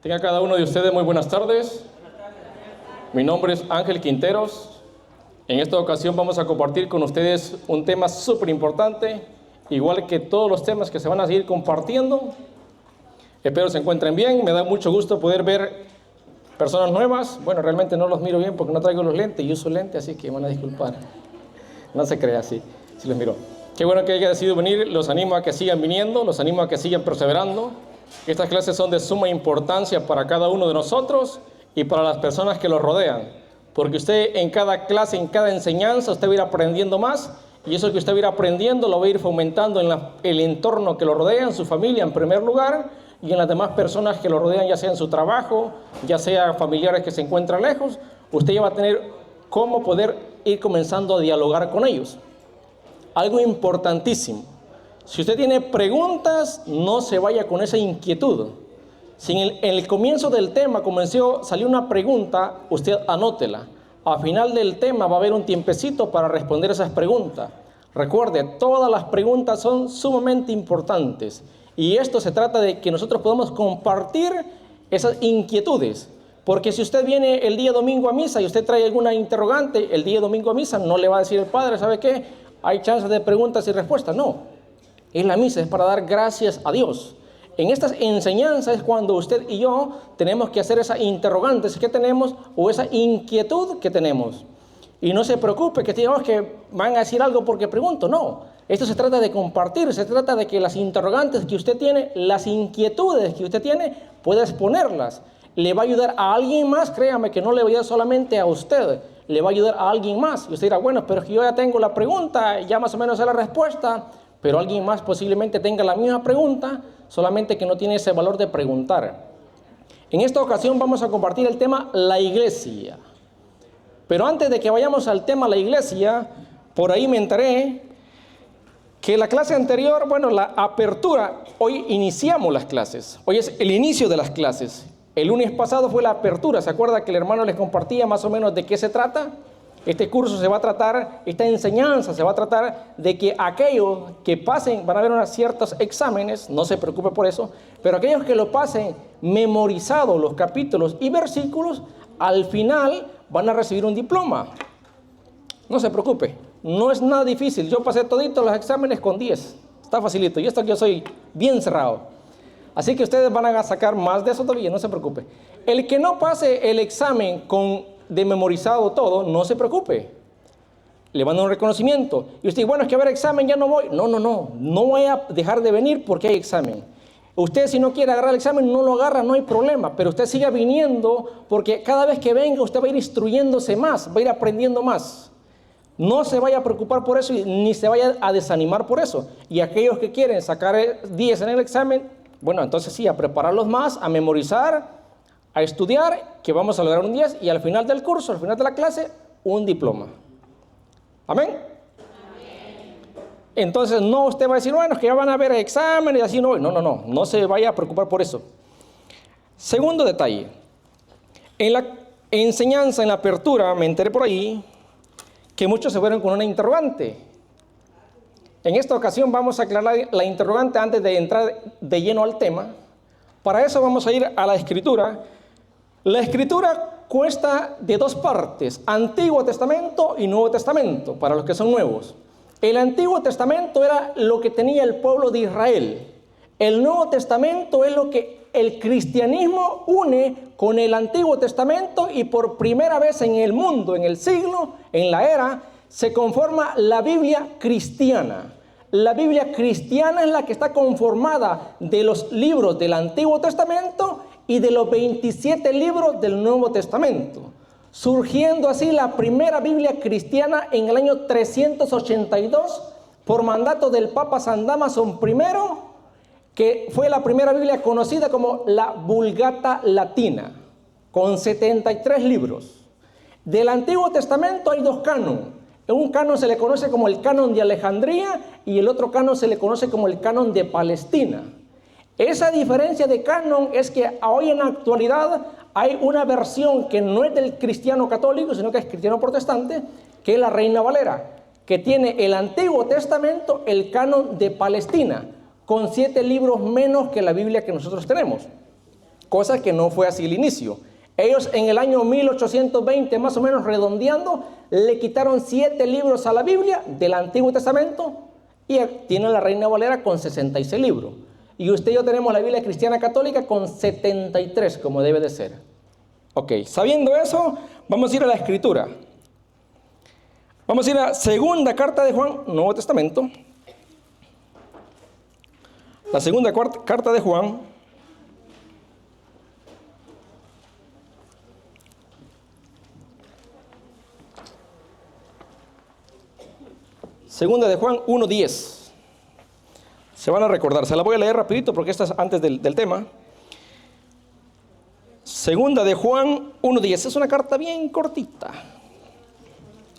Tenga cada uno de ustedes muy buenas tardes. Mi nombre es Ángel Quinteros. En esta ocasión vamos a compartir con ustedes un tema súper importante, igual que todos los temas que se van a seguir compartiendo. Espero se encuentren bien. Me da mucho gusto poder ver personas nuevas. Bueno, realmente no los miro bien porque no traigo los lentes y uso lentes, así que van a disculpar. No se crea así, si los miro. Qué bueno que haya decidido venir. Los animo a que sigan viniendo, los animo a que sigan perseverando. Estas clases son de suma importancia para cada uno de nosotros y para las personas que los rodean, porque usted en cada clase, en cada enseñanza, usted va a ir aprendiendo más, y eso que usted va a ir aprendiendo lo va a ir fomentando en el entorno que lo rodea, en su familia en primer lugar, y en las demás personas que lo rodean, ya sea en su trabajo, ya sea familiares que se encuentran lejos. Usted ya va a tener cómo poder ir comenzando a dialogar con ellos. Algo importantísimo: si usted tiene preguntas, no se vaya con esa inquietud. Si en el comienzo del tema salió una pregunta, usted anótela. Al final del tema va a haber un tiempecito para responder esas preguntas. Recuerde, todas las preguntas son sumamente importantes. Y esto se trata de que nosotros podamos compartir esas inquietudes. Porque si usted viene el día domingo a misa y usted trae alguna interrogante, el día domingo a misa no le va a decir el padre, ¿sabe qué? Hay chances de preguntas y respuestas. No. En la misa es para dar gracias a Dios. En estas enseñanzas es cuando usted y yo tenemos que hacer esas interrogantes que tenemos o esa inquietud que tenemos. Y no se preocupe que digamos que van a decir algo porque pregunto. No, esto se trata de compartir, se trata de que las interrogantes que usted tiene, las inquietudes que usted tiene, pueda exponerlas. Le va a ayudar a alguien más, créame que no le va a ayudar solamente a usted, le va a ayudar a alguien más. Y usted dirá, bueno, pero es que yo ya tengo la pregunta, ya más o menos sé la respuesta. Pero alguien más posiblemente tenga la misma pregunta, solamente que no tiene ese valor de preguntar. En esta ocasión vamos a compartir el tema la iglesia. Pero antes de que vayamos al tema la iglesia, por ahí me enteré que la clase anterior, la apertura, hoy iniciamos las clases. Hoy es el inicio de las clases. El lunes pasado fue la apertura. ¿Se acuerda que el hermano les compartía más o menos de qué se trata? Este curso se va a tratar, esta enseñanza se va a tratar de que aquellos que pasen, van a haber unos ciertos exámenes, no se preocupe por eso, pero aquellos que lo pasen memorizados los capítulos y versículos, al final van a recibir un diploma. No se preocupe, no es nada difícil. Yo pasé toditos los exámenes con 10, está facilito, y esto que yo soy bien cerrado. Así que ustedes van a sacar más de eso todavía, no se preocupe. El que no pase el examen de memorizado todo, no se preocupe. Le van a dar un reconocimiento. Y usted, bueno, es que a ver examen, ya no voy. No voy a dejar de venir porque hay examen. Usted, si no quiere agarrar el examen, no lo agarra, no hay problema. Pero usted siga viniendo porque cada vez que venga usted va a ir instruyéndose más, va a ir aprendiendo más. No se vaya a preocupar por eso ni se vaya a desanimar por eso. Y aquellos que quieren sacar 10 en el examen, bueno, entonces sí, a prepararlos más, a memorizar, a estudiar, que vamos a lograr un 10 y al final del curso, al final de la clase, un diploma. ¿Amén? Amén. Entonces no usted va a decir, bueno, es que ya van a haber exámenes y así. No se vaya a preocupar por eso. Segundo detalle, en la enseñanza, en la apertura, me enteré por ahí que muchos se fueron con una interrogante. En esta ocasión vamos a aclarar la interrogante antes de entrar de lleno al tema. Para eso vamos a ir a la Escritura. La Escritura consta de dos partes, Antiguo Testamento y Nuevo Testamento, para los que son nuevos. El Antiguo Testamento era lo que tenía el pueblo de Israel. El Nuevo Testamento es lo que el cristianismo une con el Antiguo Testamento, y por primera vez en el mundo, en el siglo, en la era, se conforma la Biblia cristiana. La Biblia cristiana es la que está conformada de los libros del Antiguo Testamento y de los 27 libros del Nuevo Testamento, surgiendo así la primera Biblia cristiana en el año 382 por mandato del Papa San Dámaso I, que fue la primera Biblia conocida como la Vulgata Latina, con 73 libros. Del Antiguo Testamento hay dos cánones. Un canon se le conoce como el canon de Alejandría y el otro canon se le conoce como el canon de Palestina. Esa diferencia de canon es que hoy en la actualidad hay una versión que no es del cristiano católico, sino que es cristiano protestante, que es la Reina Valera, que tiene el Antiguo Testamento, el canon de Palestina, con 7 libros menos que la Biblia que nosotros tenemos. cosa que no fue así al inicio. Ellos en el año 1820, más o menos redondeando, le quitaron 7 libros a la Biblia del Antiguo Testamento y tienen la Reina Valera con 66 libros. Y usted y yo tenemos la Biblia Cristiana Católica con 73, como debe de ser. Ok, sabiendo eso, vamos a ir a la Escritura. Vamos a ir a segunda carta de Juan, Nuevo Testamento. La segunda carta de Juan. Segunda de Juan 1:10. Se van a recordar, se la voy a leer rapidito porque esta es antes del tema. Segunda de Juan 1:10. Es una carta bien cortita.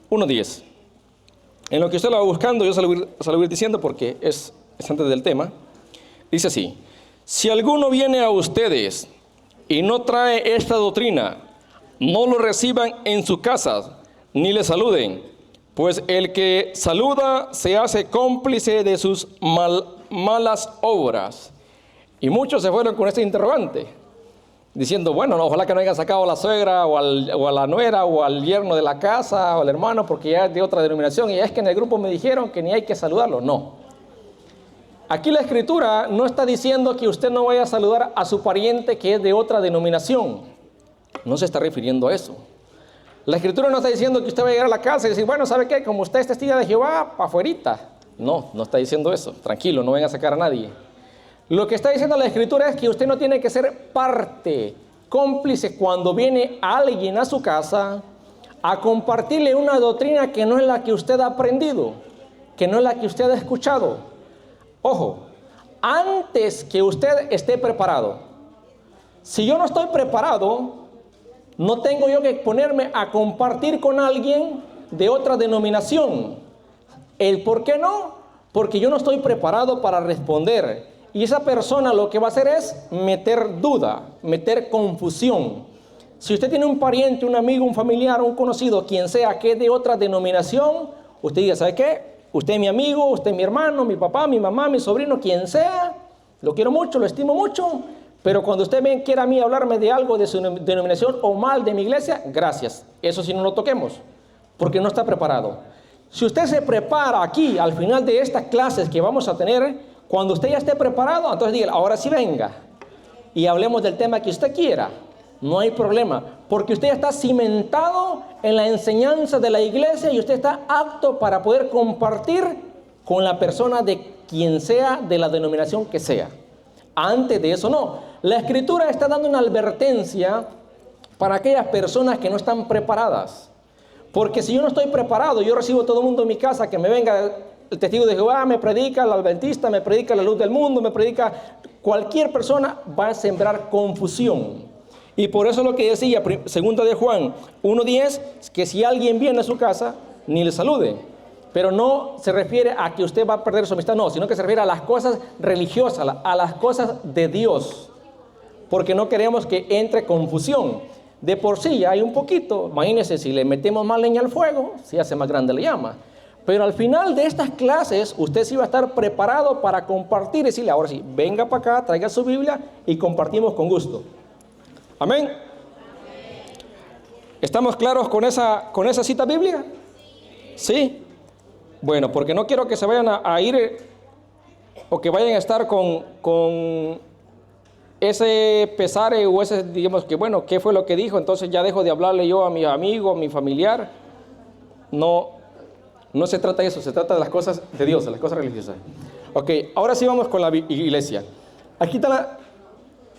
1:10. En lo que usted la va buscando, yo se lo voy a ir diciendo porque es antes del tema. Dice así: si alguno viene a ustedes y no trae esta doctrina, no lo reciban en sus casas, ni le saluden, pues el que saluda se hace cómplice de sus malas obras. Y muchos se fueron con este interrogante, diciendo, bueno, no, ojalá que no hayan sacado a la suegra o a la nuera o al yerno de la casa o al hermano porque ya es de otra denominación y es que en el grupo me dijeron que ni hay que saludarlo. No. Aquí la Escritura no está diciendo que usted no vaya a saludar a su pariente que es de otra denominación. No se está refiriendo a eso. La Escritura no está diciendo que usted va a llegar a la casa y decir, bueno, ¿sabe qué? Como usted es testigo de Jehová, pa' afuerita. No, no está diciendo eso. Tranquilo, no venga a sacar a nadie. Lo que está diciendo la Escritura es que usted no tiene que ser parte, cómplice cuando viene alguien a su casa a compartirle una doctrina que no es la que usted ha aprendido, que no es la que usted ha escuchado. Ojo, antes que usted esté preparado. Si yo no estoy preparado, no tengo yo que ponerme a compartir con alguien de otra denominación. ¿El por qué no? Porque yo no estoy preparado para responder. Y esa persona lo que va a hacer es meter duda, meter confusión. Si usted tiene un pariente, un amigo, un familiar, un conocido, quien sea que es de otra denominación, usted diga, ¿sabe qué? Usted es mi amigo, usted es mi hermano, mi papá, mi mamá, mi sobrino, quien sea. Lo quiero mucho, lo estimo mucho. Pero cuando usted quiera a mí hablarme de algo de su denominación o mal de mi iglesia, gracias. Eso sí no lo toquemos, porque no está preparado. Si usted se prepara aquí, al final de estas clases que vamos a tener, cuando usted ya esté preparado, entonces diga, ahora sí venga y hablemos del tema que usted quiera. No hay problema, porque usted ya está cimentado en la enseñanza de la iglesia y usted está apto para poder compartir con la persona de quien sea, de la denominación que sea. Antes de eso no. La Escritura está dando una advertencia para aquellas personas que no están preparadas. Porque si yo no estoy preparado, yo recibo a todo el mundo en mi casa que me venga el testigo de Jehová, me predica el adventista, me predica la luz del mundo, me predica cualquier persona, va a sembrar confusión. Y por eso lo que decía, segunda de Juan 1:10, que si alguien viene a su casa, ni le salude. Pero no se refiere a que usted va a perder su amistad, no, sino que se refiere a las cosas religiosas, a las cosas de Dios. Porque no queremos que entre confusión. De por sí ya hay un poquito, imagínense si le metemos más leña al fuego, se hace más grande la llama. Pero al final de estas clases, usted sí va a estar preparado para compartir y decirle, ahora sí, venga para acá, traiga su Biblia y compartimos con gusto. Amén. ¿Estamos claros con esa cita bíblica? Sí. Bueno, porque no quiero que se vayan a ir o que vayan a estar con ese pesare o ese, digamos que bueno, ¿qué fue lo que dijo? Entonces ya dejo de hablarle yo a mi amigo, a mi familiar. No se trata de eso, se trata de las cosas de Dios, de las cosas religiosas. Ok, ahora sí vamos con la iglesia. Aquí está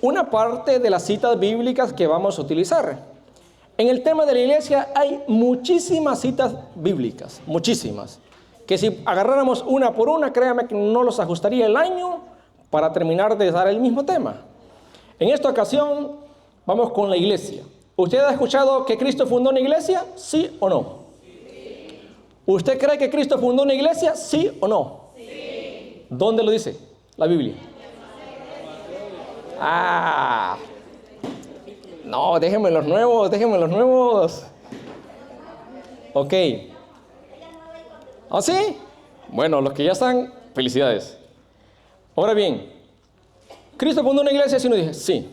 una parte de las citas bíblicas que vamos a utilizar. En el tema de la iglesia hay muchísimas citas bíblicas, muchísimas. Que si agarráramos una por una, créame que no los ajustaría el año para terminar de dar el mismo tema. En esta ocasión vamos con la iglesia. ¿Usted ha escuchado que Cristo fundó una iglesia? ¿Sí o no? Sí. ¿Usted cree que Cristo fundó una iglesia? ¿Sí o no? Sí. ¿Dónde lo dice la Biblia? No, déjenme los nuevos. Ok. ¿Ah, sí? Bueno, los que ya están, felicidades. Ahora bien, ¿Cristo fundó una iglesia? Sí, no dije, sí.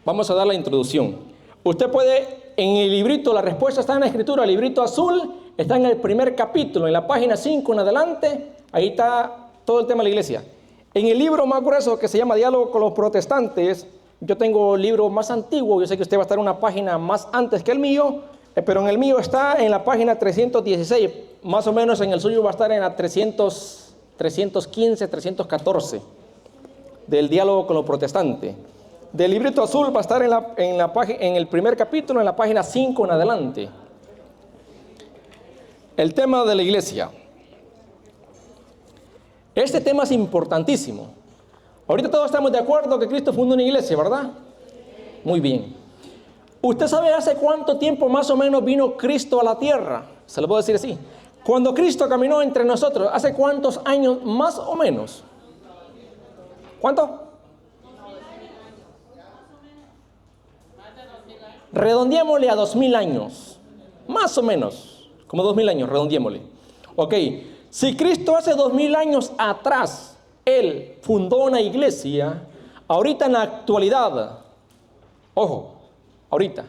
vamos a dar la introducción. Usted puede, en el librito, la respuesta está en la escritura, el librito azul, está en el primer capítulo, en la página 5 en adelante, ahí está todo el tema de la iglesia. En el libro más grueso que se llama Diálogo con los Protestantes, yo tengo el libro más antiguo, yo sé que usted va a estar en una página más antes que el mío, pero en el mío está en la página 316, más o menos en el suyo va a estar en la 315, 314 del Diálogo con los Protestantes. Del librito azul va a estar en el primer capítulo, en la página 5 en adelante. El tema de la iglesia. Este tema es importantísimo. Ahorita todos estamos de acuerdo que Cristo fundó una iglesia, ¿verdad? Muy bien. ¿Usted sabe hace cuánto tiempo más o menos vino Cristo a la tierra? Se lo puedo decir así. Cuando Cristo caminó entre nosotros, ¿hace cuántos años más o menos? ¿Cuánto? Redondeémosle a 2000 años. Más o menos. Como 2000 años, redondeémosle. Ok. Si Cristo hace 2000 años atrás, Él fundó una iglesia, ahorita en la actualidad, ojo, ahorita,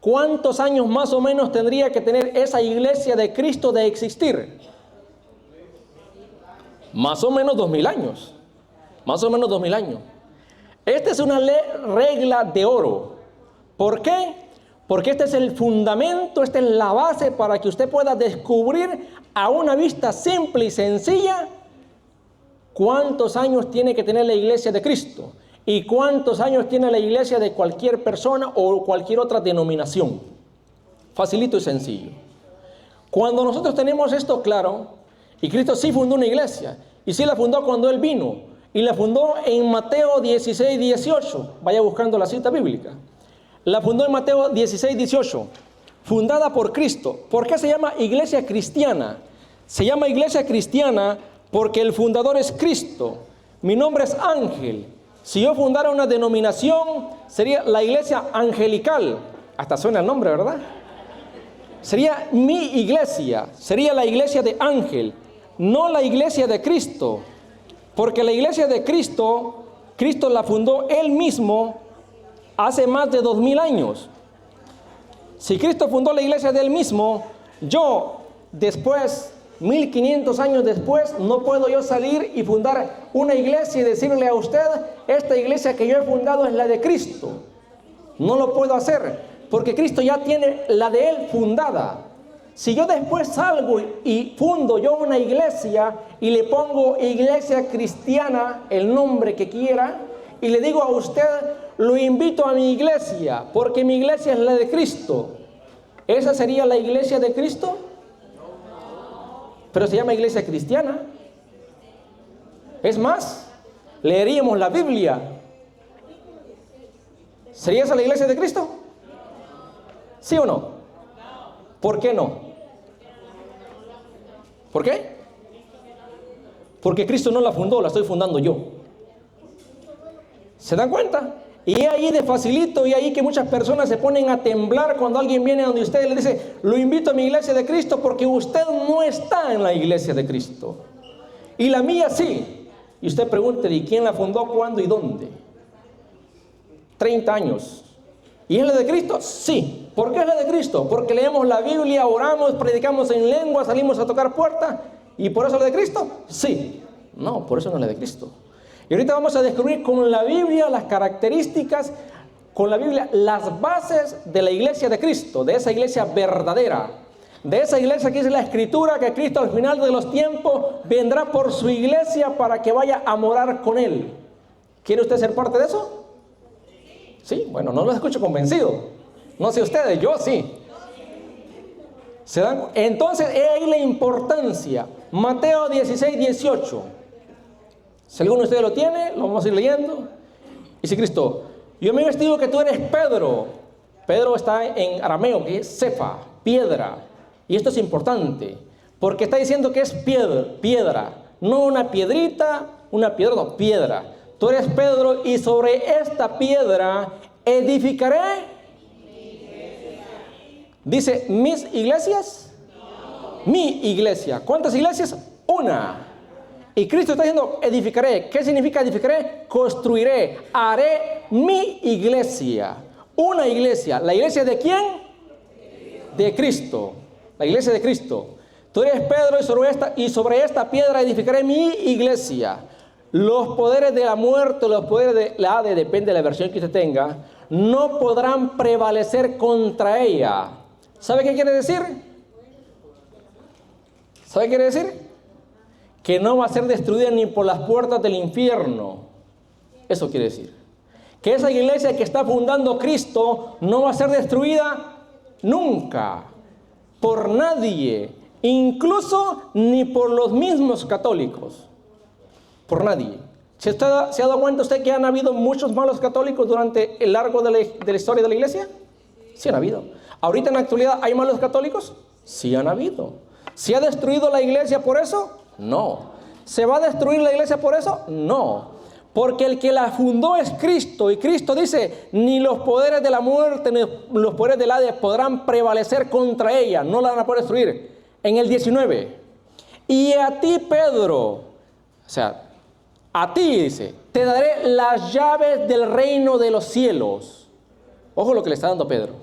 ¿cuántos años más o menos tendría que tener esa iglesia de Cristo de existir? Más o menos 2000 años. Más o menos 2000 años. Esta es una regla de oro. ¿Por qué? Porque este es el fundamento, esta es la base para que usted pueda descubrir a una vista simple y sencilla cuántos años tiene que tener la iglesia de Cristo y cuántos años tiene la iglesia de cualquier persona o cualquier otra denominación. Facilito y sencillo. Cuando nosotros tenemos esto claro, y Cristo sí fundó una iglesia, y sí la fundó cuando Él vino, y la fundó en Mateo 16, 18. Vaya buscando la cita bíblica. La fundó en Mateo 16, 18, fundada por Cristo. ¿Por qué se llama iglesia cristiana? Se llama iglesia cristiana porque el fundador es Cristo. Mi nombre es Ángel. Si yo fundara una denominación, sería la iglesia angelical. Hasta suena el nombre, ¿verdad? Sería mi iglesia, sería la iglesia de Ángel, no la iglesia de Cristo. Porque la iglesia de Cristo, Cristo la fundó Él mismo hace más de 2000 años. Si Cristo fundó la iglesia de Él mismo, yo después, 1500 años después, no puedo yo salir y fundar una iglesia y decirle a usted, esta iglesia que yo he fundado es la de Cristo. No lo puedo hacer, porque Cristo ya tiene la de Él fundada. Si yo después salgo y fundo yo una iglesia y le pongo iglesia cristiana, el nombre que quiera, y le digo a usted, lo invito a mi iglesia, porque mi iglesia es la de Cristo. ¿Esa sería la iglesia de Cristo? Pero se llama iglesia cristiana. Es más, leeríamos la Biblia. ¿Sería esa la iglesia de Cristo? ¿Sí o no? ¿Por qué no? ¿Por qué? Porque Cristo no la fundó, la estoy fundando yo. ¿Se dan cuenta? Y ahí de facilito, y ahí que muchas personas se ponen a temblar cuando alguien viene donde usted y le dice, lo invito a mi iglesia de Cristo porque usted no está en la iglesia de Cristo. Y la mía sí. Y usted pregunte, ¿y quién la fundó, cuándo y dónde? 30 años. ¿Y es la de Cristo? Sí. ¿Por qué es la de Cristo? Porque leemos la Biblia, oramos, predicamos en lengua, salimos a tocar puertas. ¿Y por eso es la de Cristo? Sí. No, por eso no es la de Cristo. Y ahorita vamos a descubrir con la Biblia las características, con la Biblia las bases de la iglesia de Cristo, de esa iglesia verdadera, de esa iglesia que dice la Escritura que Cristo al final de los tiempos vendrá por su iglesia para que vaya a morar con Él. ¿Quiere usted ser parte de eso? Sí, bueno, no lo escucho convencido. No sé ustedes, yo sí. ¿Se dan? Entonces, ahí la importancia. Mateo 16, 18. Si alguno de ustedes lo tiene, lo vamos a ir leyendo. Dice Cristo, yo me investigo que tú eres Pedro. Pedro está en arameo, que es cefa, piedra. Y esto es importante, porque está diciendo que es piedra. No una piedrita, una piedra, no, piedra. Tú eres Pedro y sobre esta piedra edificaré. Dice, ¿mis iglesias? No. Mi iglesia. ¿Cuántas iglesias? Una. Y Cristo está diciendo, edificaré. ¿Qué significa edificaré? Construiré, haré mi iglesia. Una iglesia. ¿La iglesia de quién? De Cristo. La iglesia de Cristo. Tú eres Pedro y sobre esta piedra edificaré mi iglesia. Los poderes de la muerte, los poderes de la Hades, depende de la versión que usted tenga, no podrán prevalecer contra ella. ¿Sabe qué quiere decir? ¿Sabe qué quiere decir? Que no va a ser destruida ni por las puertas del infierno. Eso quiere decir. Que esa iglesia que está fundando Cristo no va a ser destruida nunca por nadie, incluso ni por los mismos católicos. Por nadie. ¿Se ha dado cuenta usted que han habido muchos malos católicos durante el largo de la historia de la iglesia? Sí han habido. ¿Ahorita en la actualidad hay malos católicos? Sí han habido. ¿Se ha destruido la iglesia por eso? No. ¿Se va a destruir la iglesia por eso? No. Porque el que la fundó es Cristo. Y Cristo dice, ni los poderes de la muerte, ni los poderes del Hades podrán prevalecer contra ella. No la van a poder destruir. En el 19. Y a ti, Pedro, o sea, a ti, dice, te daré las llaves del reino de los cielos. Ojo lo que le está dando Pedro.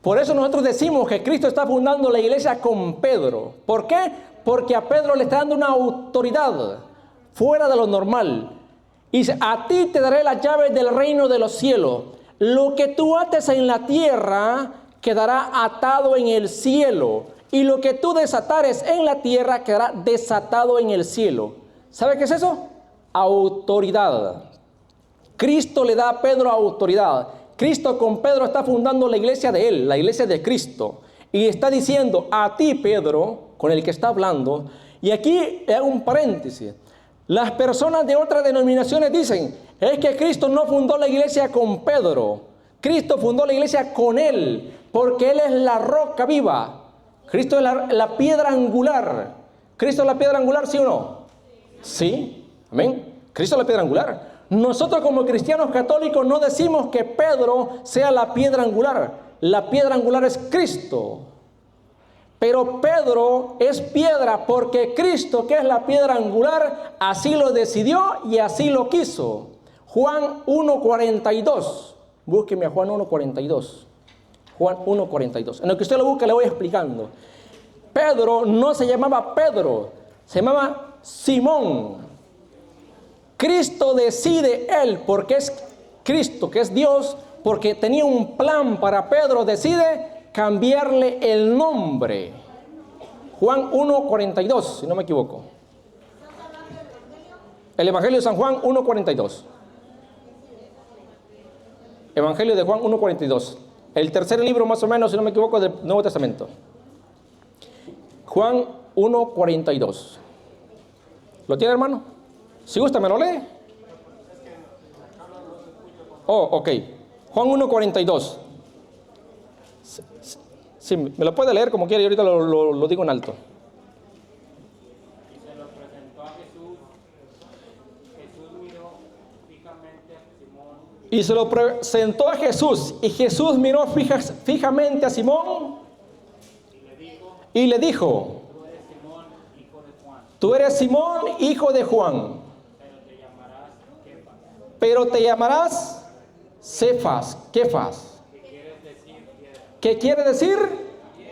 Por eso nosotros decimos que Cristo está fundando la iglesia con Pedro. ¿Por qué? Porque a Pedro le está dando una autoridad fuera de lo normal. Y dice, a ti te daré las llaves del reino de los cielos. Lo que tú ates en la tierra quedará atado en el cielo. Y lo que tú desatares en la tierra quedará desatado en el cielo. ¿Sabe qué es eso? Autoridad. Cristo le da a Pedro autoridad. Cristo con Pedro está fundando la iglesia de él, la iglesia de Cristo. Y está diciendo a ti, Pedro, con el que está hablando. Y aquí hago un paréntesis. Las personas de otras denominaciones dicen, es que Cristo no fundó la iglesia con Pedro. Cristo fundó la iglesia con él, porque él es la roca viva. Cristo es la piedra angular. ¿Cristo es la piedra angular, sí o no? Sí, amén. Cristo es la piedra angular. Nosotros como cristianos católicos no decimos que Pedro sea la piedra angular. La piedra angular es Cristo. Pero Pedro es piedra porque Cristo, que es la piedra angular, así lo decidió y así lo quiso. Juan 1:42. Búsqueme a Juan 1:42. Juan 1:42. En lo que usted lo busca le voy explicando. Pedro no se llamaba Pedro, se llamaba Simón. Cristo decide él, porque es Cristo, que es Dios, porque tenía un plan para Pedro, decide cambiarle el nombre. Juan 1:42, si no me equivoco. El Evangelio de San Juan 1:42. Evangelio de Juan 1:42. El tercer libro más o menos, si no me equivoco, del Nuevo Testamento. Juan 1:42. ¿Lo tiene, hermano? Si gusta, ¿me lo lee? Oh, ok. Juan 1:42. Sí, me lo puede leer como quiera y ahorita lo digo en alto. Y se lo presentó a Jesús. Jesús miró fijamente a Simón. Y se lo presentó a Jesús. Y Jesús miró fijamente a Simón. Y le dijo, tú eres Simón, hijo de Juan. Pero te llamarás Cefas. Kefas. ¿Qué quiere decir?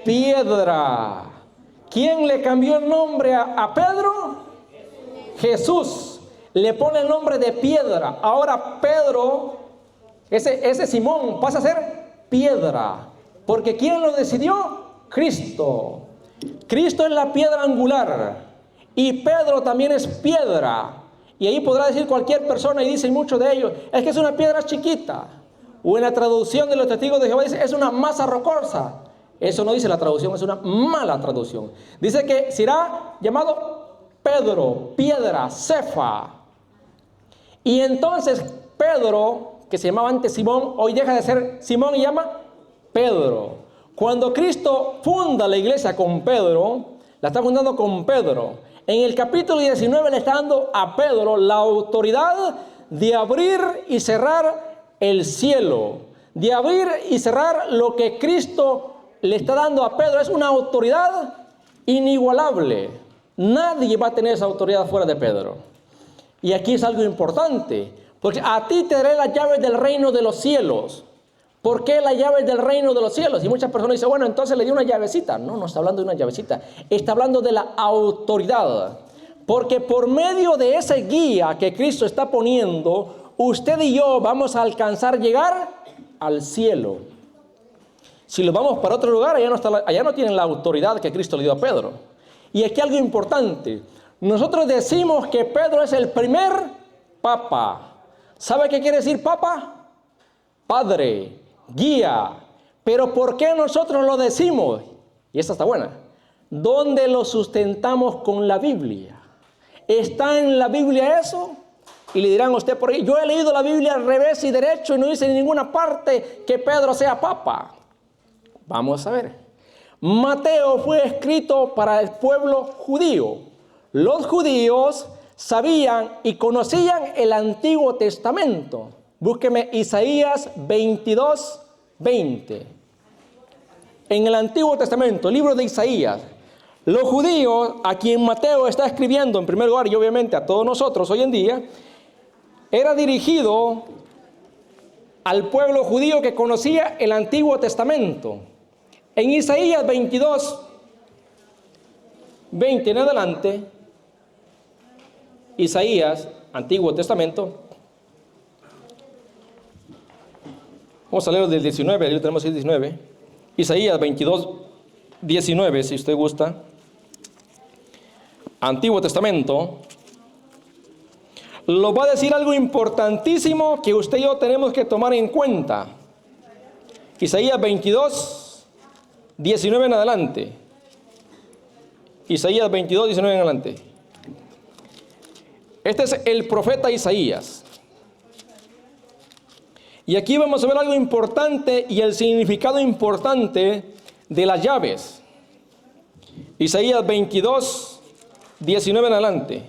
Piedra. ¿Quién le cambió el nombre a Pedro? Jesús. Le pone el nombre de piedra. Ahora Pedro, ese Simón, pasa a ser piedra. Porque ¿quién lo decidió? Cristo. Cristo es la piedra angular. Y Pedro también es piedra. Y ahí podrá decir cualquier persona, y dicen muchos de ellos, es que es una piedra chiquita. O en la traducción de los testigos de Jehová dice, es una masa rocosa. Eso no dice la traducción, es una mala traducción. Dice que será llamado Pedro, piedra, Cefa. Y entonces Pedro, que se llamaba antes Simón, hoy deja de ser Simón y llama Pedro. Cuando Cristo funda la iglesia con Pedro, la está fundando con Pedro. En el capítulo 19 le está dando a Pedro la autoridad de abrir y cerrar el cielo, de abrir y cerrar lo que Cristo le está dando a Pedro. Es una autoridad inigualable. Nadie va a tener esa autoridad fuera de Pedro. Y aquí es algo importante, porque a ti te daré las llaves del reino de los cielos. ¿Por qué las llaves del reino de los cielos? Y muchas personas dicen, bueno, entonces le dio una llavecita. No, no está hablando de una llavecita. Está hablando de la autoridad. Porque por medio de ese guía que Cristo está poniendo, usted y yo vamos a alcanzar llegar al cielo. Si lo vamos para otro lugar, allá no tienen la autoridad que Cristo le dio a Pedro. Y aquí algo importante. Nosotros decimos que Pedro es el primer papa. ¿Sabe qué quiere decir papa? Padre, guía. Pero ¿por qué nosotros lo decimos? Y esta está buena. ¿Dónde lo sustentamos con la Biblia? ¿Está en la Biblia eso? Y le dirán a usted por ahí, yo he leído la Biblia al revés y derecho y no dice en ninguna parte que Pedro sea papa. Vamos a ver. Mateo fue escrito para el pueblo judío. Los judíos sabían y conocían el Antiguo Testamento. Búsqueme Isaías 22:20. En el Antiguo Testamento, el libro de Isaías, los judíos, a quien Mateo está escribiendo en primer lugar y obviamente a todos nosotros hoy en día, era dirigido al pueblo judío que conocía el Antiguo Testamento. En Isaías 22:20 en adelante, Isaías, Antiguo Testamento, vamos a leer del 19, ahí lo tenemos el 19, Isaías 22:19, si usted gusta, Antiguo Testamento, lo va a decir algo importantísimo que usted y yo tenemos que tomar en cuenta. Isaías 22:19 en adelante. Isaías 22:19 en adelante. Este es el profeta Isaías. Y aquí vamos a ver algo importante y el significado importante de las llaves. Isaías 22:19 en adelante.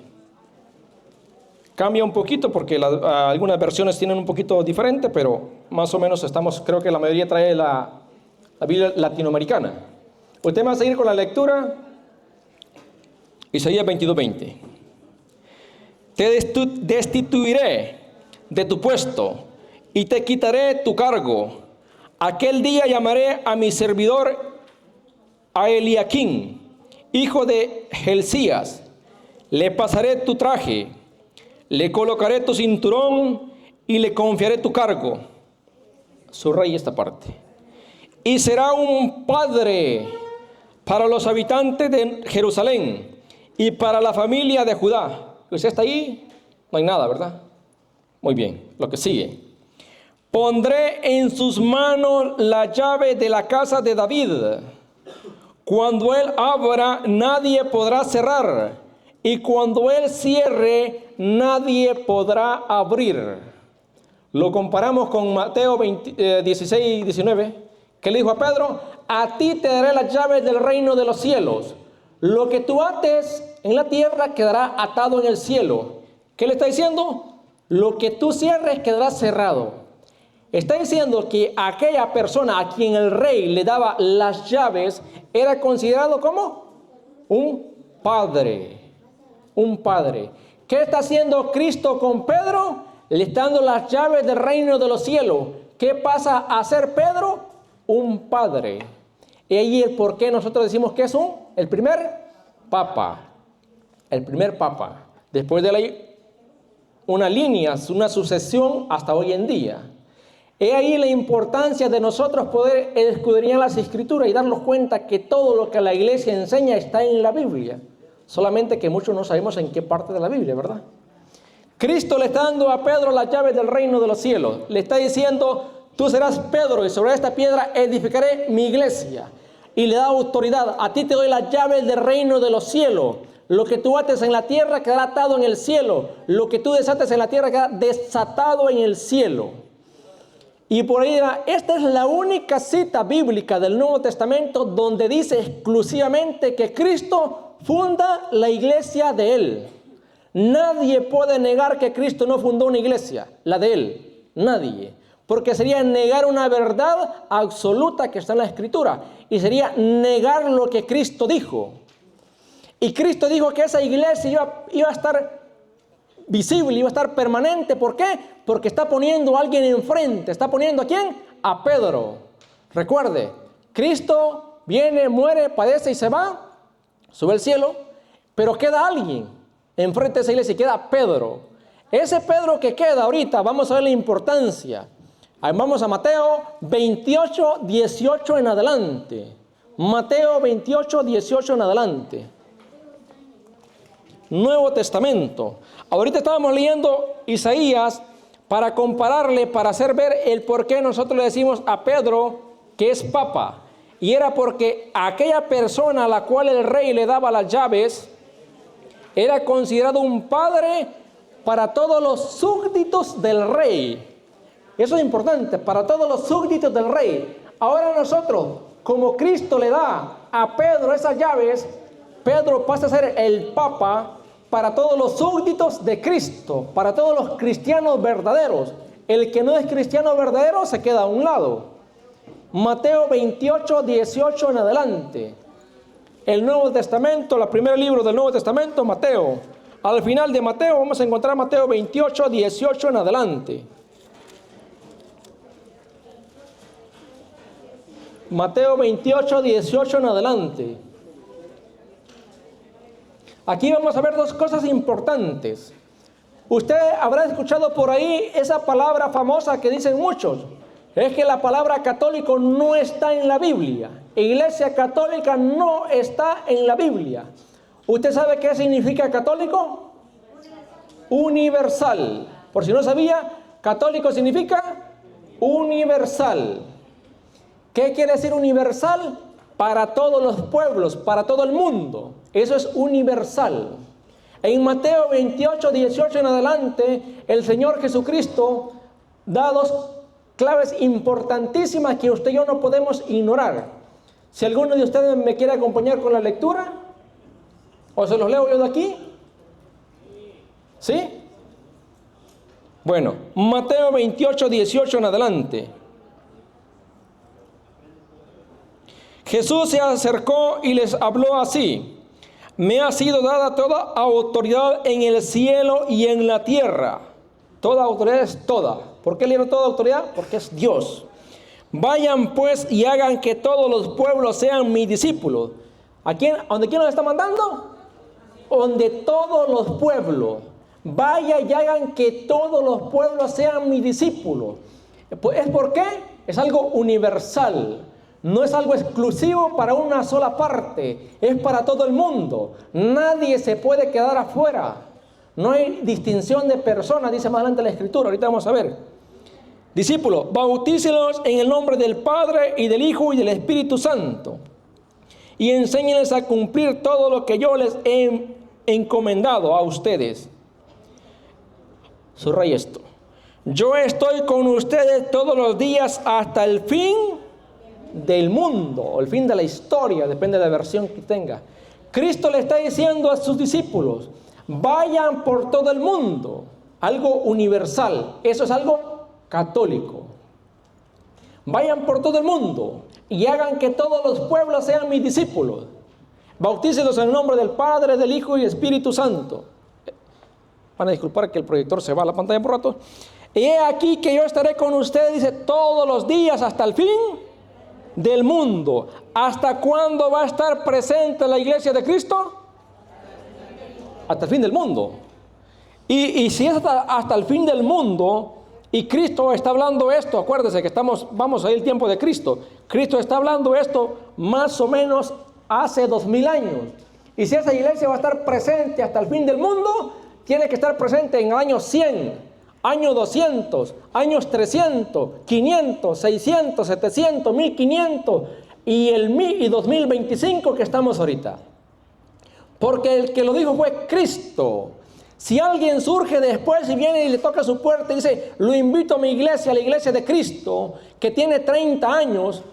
Cambia un poquito porque algunas versiones tienen un poquito diferente, pero más o menos creo que la mayoría trae la Biblia latinoamericana. Usted va a seguir con la lectura. Isaías 22:20. Te destituiré de tu puesto y te quitaré tu cargo. Aquel día llamaré a mi servidor a Eliaquim, hijo de Hilcías. Le pasaré tu traje, le colocaré tu cinturón y le confiaré tu cargo. Subraya esta parte. Y será un padre para los habitantes de Jerusalén y para la familia de Judá. ¿Usted está ahí? No hay nada, ¿verdad? Muy bien, lo que sigue. Pondré en sus manos la llave de la casa de David. Cuando él abra, nadie podrá cerrar. Y cuando él cierre, nadie podrá abrir. Lo comparamos con Mateo 16:19. ¿Qué le dijo a Pedro? A ti te daré las llaves del reino de los cielos. Lo que tú ates en la tierra quedará atado en el cielo. ¿Qué le está diciendo? Lo que tú cierres quedará cerrado. Está diciendo que aquella persona a quien el rey le daba las llaves era considerado como un padre. Un padre. ¿Qué está haciendo Cristo con Pedro? Le está dando las llaves del reino de los cielos. ¿Qué pasa a ser Pedro? Un padre. Y ahí el por qué nosotros decimos que es el primer papa. El primer papa. Después de una línea, una sucesión hasta hoy en día. He ahí la importancia de nosotros poder escudriñar las Escrituras y darnos cuenta que todo lo que la iglesia enseña está en la Biblia. Solamente que muchos no sabemos en qué parte de la Biblia, ¿verdad? Cristo le está dando a Pedro las llaves del reino de los cielos. Le está diciendo, tú serás Pedro y sobre esta piedra edificaré mi iglesia. Y le da autoridad. A ti te doy las llaves del reino de los cielos. Lo que tú ates en la tierra quedará atado en el cielo. Lo que tú desates en la tierra quedará desatado en el cielo. Y por ahí, esta es la única cita bíblica del Nuevo Testamento donde dice exclusivamente que Cristo funda la iglesia de Él. Nadie puede negar que Cristo no fundó una iglesia, la de Él. Nadie. Porque sería negar una verdad absoluta que está en la Escritura. Y sería negar lo que Cristo dijo. Y Cristo dijo que esa iglesia iba a estar visible, iba a estar permanente. ¿Por qué? Porque está poniendo a alguien enfrente. ¿Está poniendo a quién? A Pedro. Recuerde, Cristo viene, muere, padece y se va, sube al cielo, pero queda alguien enfrente de esa iglesia y queda Pedro. Ese Pedro que queda ahorita, vamos a ver la importancia. Vamos a Mateo 28, 18 en adelante. Mateo 28, 18 en adelante. Nuevo Testamento. Ahorita estábamos leyendo Isaías para compararle, para hacer ver el por qué nosotros le decimos a Pedro que es papa. Y era porque aquella persona a la cual el rey le daba las llaves era considerado un padre para todos los súbditos del rey. Eso es importante, para todos los súbditos del rey. Ahora nosotros, como Cristo le da a Pedro esas llaves, Pedro pasa a ser el papa para todos los súbditos de Cristo, para todos los cristianos verdaderos. El que no es cristiano verdadero se queda a un lado. Mateo 28, 18 en adelante. El Nuevo Testamento, el primer libro del Nuevo Testamento, Mateo. Al final de Mateo vamos a encontrar Mateo 28, 18 en adelante. Mateo 28, 18 en adelante. Aquí vamos a ver dos cosas importantes. Usted habrá escuchado por ahí esa palabra famosa que dicen muchos. Es que la palabra católico no está en la Biblia. Iglesia católica no está en la Biblia. ¿Usted sabe qué significa católico? Universal. Por si no sabía, católico significa universal. ¿Qué quiere decir universal? Para todos los pueblos, para todo el mundo. Eso es universal. En Mateo 28, 18 en adelante, el Señor Jesucristo da dos claves importantísimas que usted y yo no podemos ignorar. Si alguno de ustedes me quiere acompañar con la lectura, o se los leo yo de aquí. ¿Sí? Bueno, Mateo 28, 18 en adelante. Jesús se acercó y les habló así: me ha sido dada toda autoridad en el cielo y en la tierra. Toda autoridad es toda. ¿Por qué le dio toda autoridad? Porque es Dios. Vayan pues y hagan que todos los pueblos sean mis discípulos. ¿A dónde quién nos está mandando? Donde todos los pueblos. Vaya y hagan que todos los pueblos sean mis discípulos. ¿Es por qué? Es algo universal. No es algo exclusivo para una sola parte, es para todo el mundo. Nadie se puede quedar afuera. No hay distinción de personas, dice más adelante la Escritura. Ahorita vamos a ver. Discípulos, bautícelos en el nombre del Padre y del Hijo y del Espíritu Santo. Y enséñenles a cumplir todo lo que yo les he encomendado a ustedes. Subraya esto. Yo estoy con ustedes todos los días hasta el fin del mundo, el fin de la historia, depende de la versión que tenga. Cristo le está diciendo a sus discípulos: vayan por todo el mundo, algo universal, eso es algo católico. Vayan por todo el mundo y hagan que todos los pueblos sean mis discípulos. Bautícelos en el nombre del Padre, del Hijo y del Espíritu Santo. Van a disculpar que el proyector se va a la pantalla por rato. Y he aquí que yo estaré con ustedes, dice, todos los días hasta el fin del mundo. ¿Hasta cuándo va a estar presente la iglesia de Cristo? Hasta el fin del mundo. Y si es hasta el fin del mundo, y Cristo está hablando esto, acuérdese que vamos a ir el tiempo de Cristo. Cristo está hablando esto más o menos hace 2000 años. Y si esa iglesia va a estar presente hasta el fin del mundo, tiene que estar presente en el año 100. Año 200, años 300, 500, 600, 700, 1500 y 2025 que estamos ahorita. Porque el que lo dijo fue Cristo. Si alguien surge después y viene y le toca su puerta y dice, lo invito a mi iglesia, a la iglesia de Cristo, que tiene 30 años.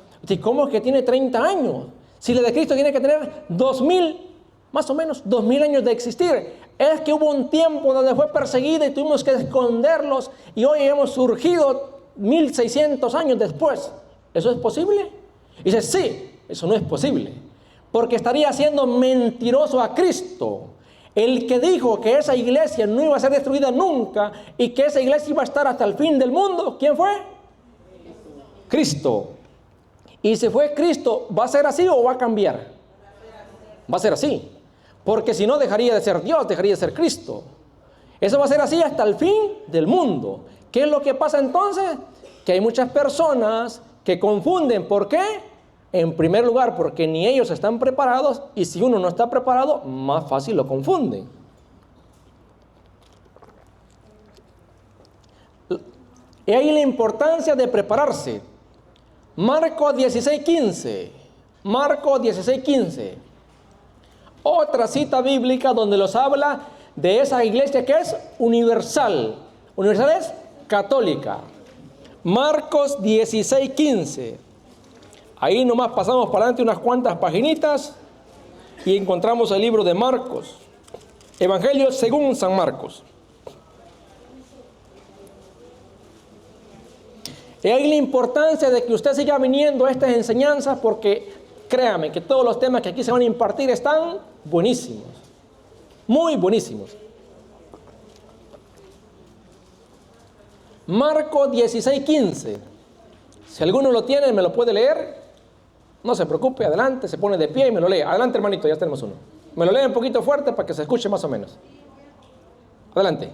¿Cómo es que tiene 30 años? Si la de Cristo tiene que tener 2000, más o menos 2000 años de existir. Es que hubo un tiempo donde fue perseguida y tuvimos que esconderlos y hoy hemos surgido 1600 años después. ¿Eso es posible? Y dice, sí, eso no es posible. porque estaría haciendo mentiroso a Cristo. El que dijo que esa iglesia no iba a ser destruida nunca y que esa iglesia iba a estar hasta el fin del mundo, ¿quién fue? Cristo. Y si fue Cristo, ¿va a ser así o va a cambiar? Va a ser así, porque si no dejaría de ser Dios, dejaría de ser Cristo. Eso va a ser así hasta el fin del mundo. ¿Qué es lo que pasa entonces? Que hay muchas personas que confunden. ¿Por qué? En primer lugar, porque ni ellos están preparados, y si uno no está preparado, más fácil lo confunden. Y ahí la importancia de prepararse. Marcos 16:15. Marcos 16:15. Otra cita bíblica donde los habla de esa iglesia que es universal. Universal es católica. Marcos 16:15. Ahí nomás pasamos para adelante unas cuantas paginitas y encontramos el libro de Marcos. Evangelio según San Marcos. Y ahí la importancia de que usted siga viniendo a estas enseñanzas, porque créame que todos los temas que aquí se van a impartir están buenísimos. Muy buenísimos. Marcos 16:15. Si alguno lo tiene, me lo puede leer. No se preocupe, adelante, se pone de pie y me lo lee. Adelante, hermanito, ya tenemos uno. Me lo lee un poquito fuerte para que se escuche más o menos. Adelante.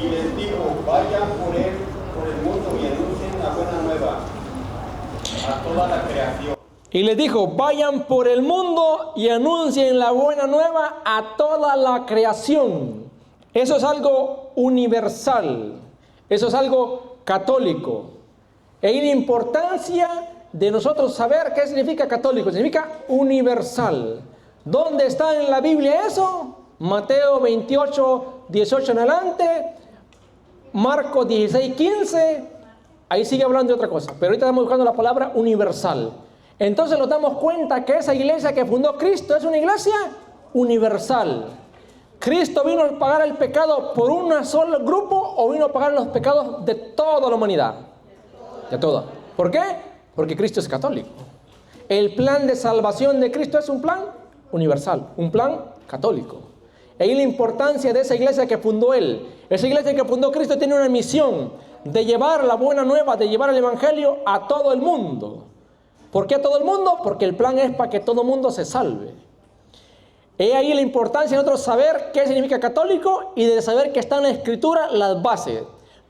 Y les dijo, vayan por el mundo y anuncien la buena nueva a toda la creación. Y les dijo, vayan por el mundo y anuncien la buena nueva a toda la creación. Eso es algo universal. Eso es algo católico. Y la importancia de nosotros saber qué significa católico. Significa universal. ¿Dónde está en la Biblia eso? Mateo 28:18 en adelante. Marcos 16:15. Ahí sigue hablando de otra cosa. Pero ahorita estamos buscando la palabra universal. Entonces nos damos cuenta que esa iglesia que fundó Cristo es una iglesia universal. ¿Cristo vino a pagar el pecado por un solo grupo o vino a pagar los pecados de toda la humanidad? De toda. ¿Por qué? Porque Cristo es católico. El plan de salvación de Cristo es un plan universal, un plan católico. Y ahí la importancia de esa iglesia que fundó Él. Esa iglesia que fundó Cristo tiene una misión de llevar la buena nueva, de llevar el evangelio a todo el mundo. ¿Por qué a todo el mundo? Porque el plan es para que todo el mundo se salve. Y ahí la importancia de nosotros saber qué significa católico y de saber que está en la Escritura las bases.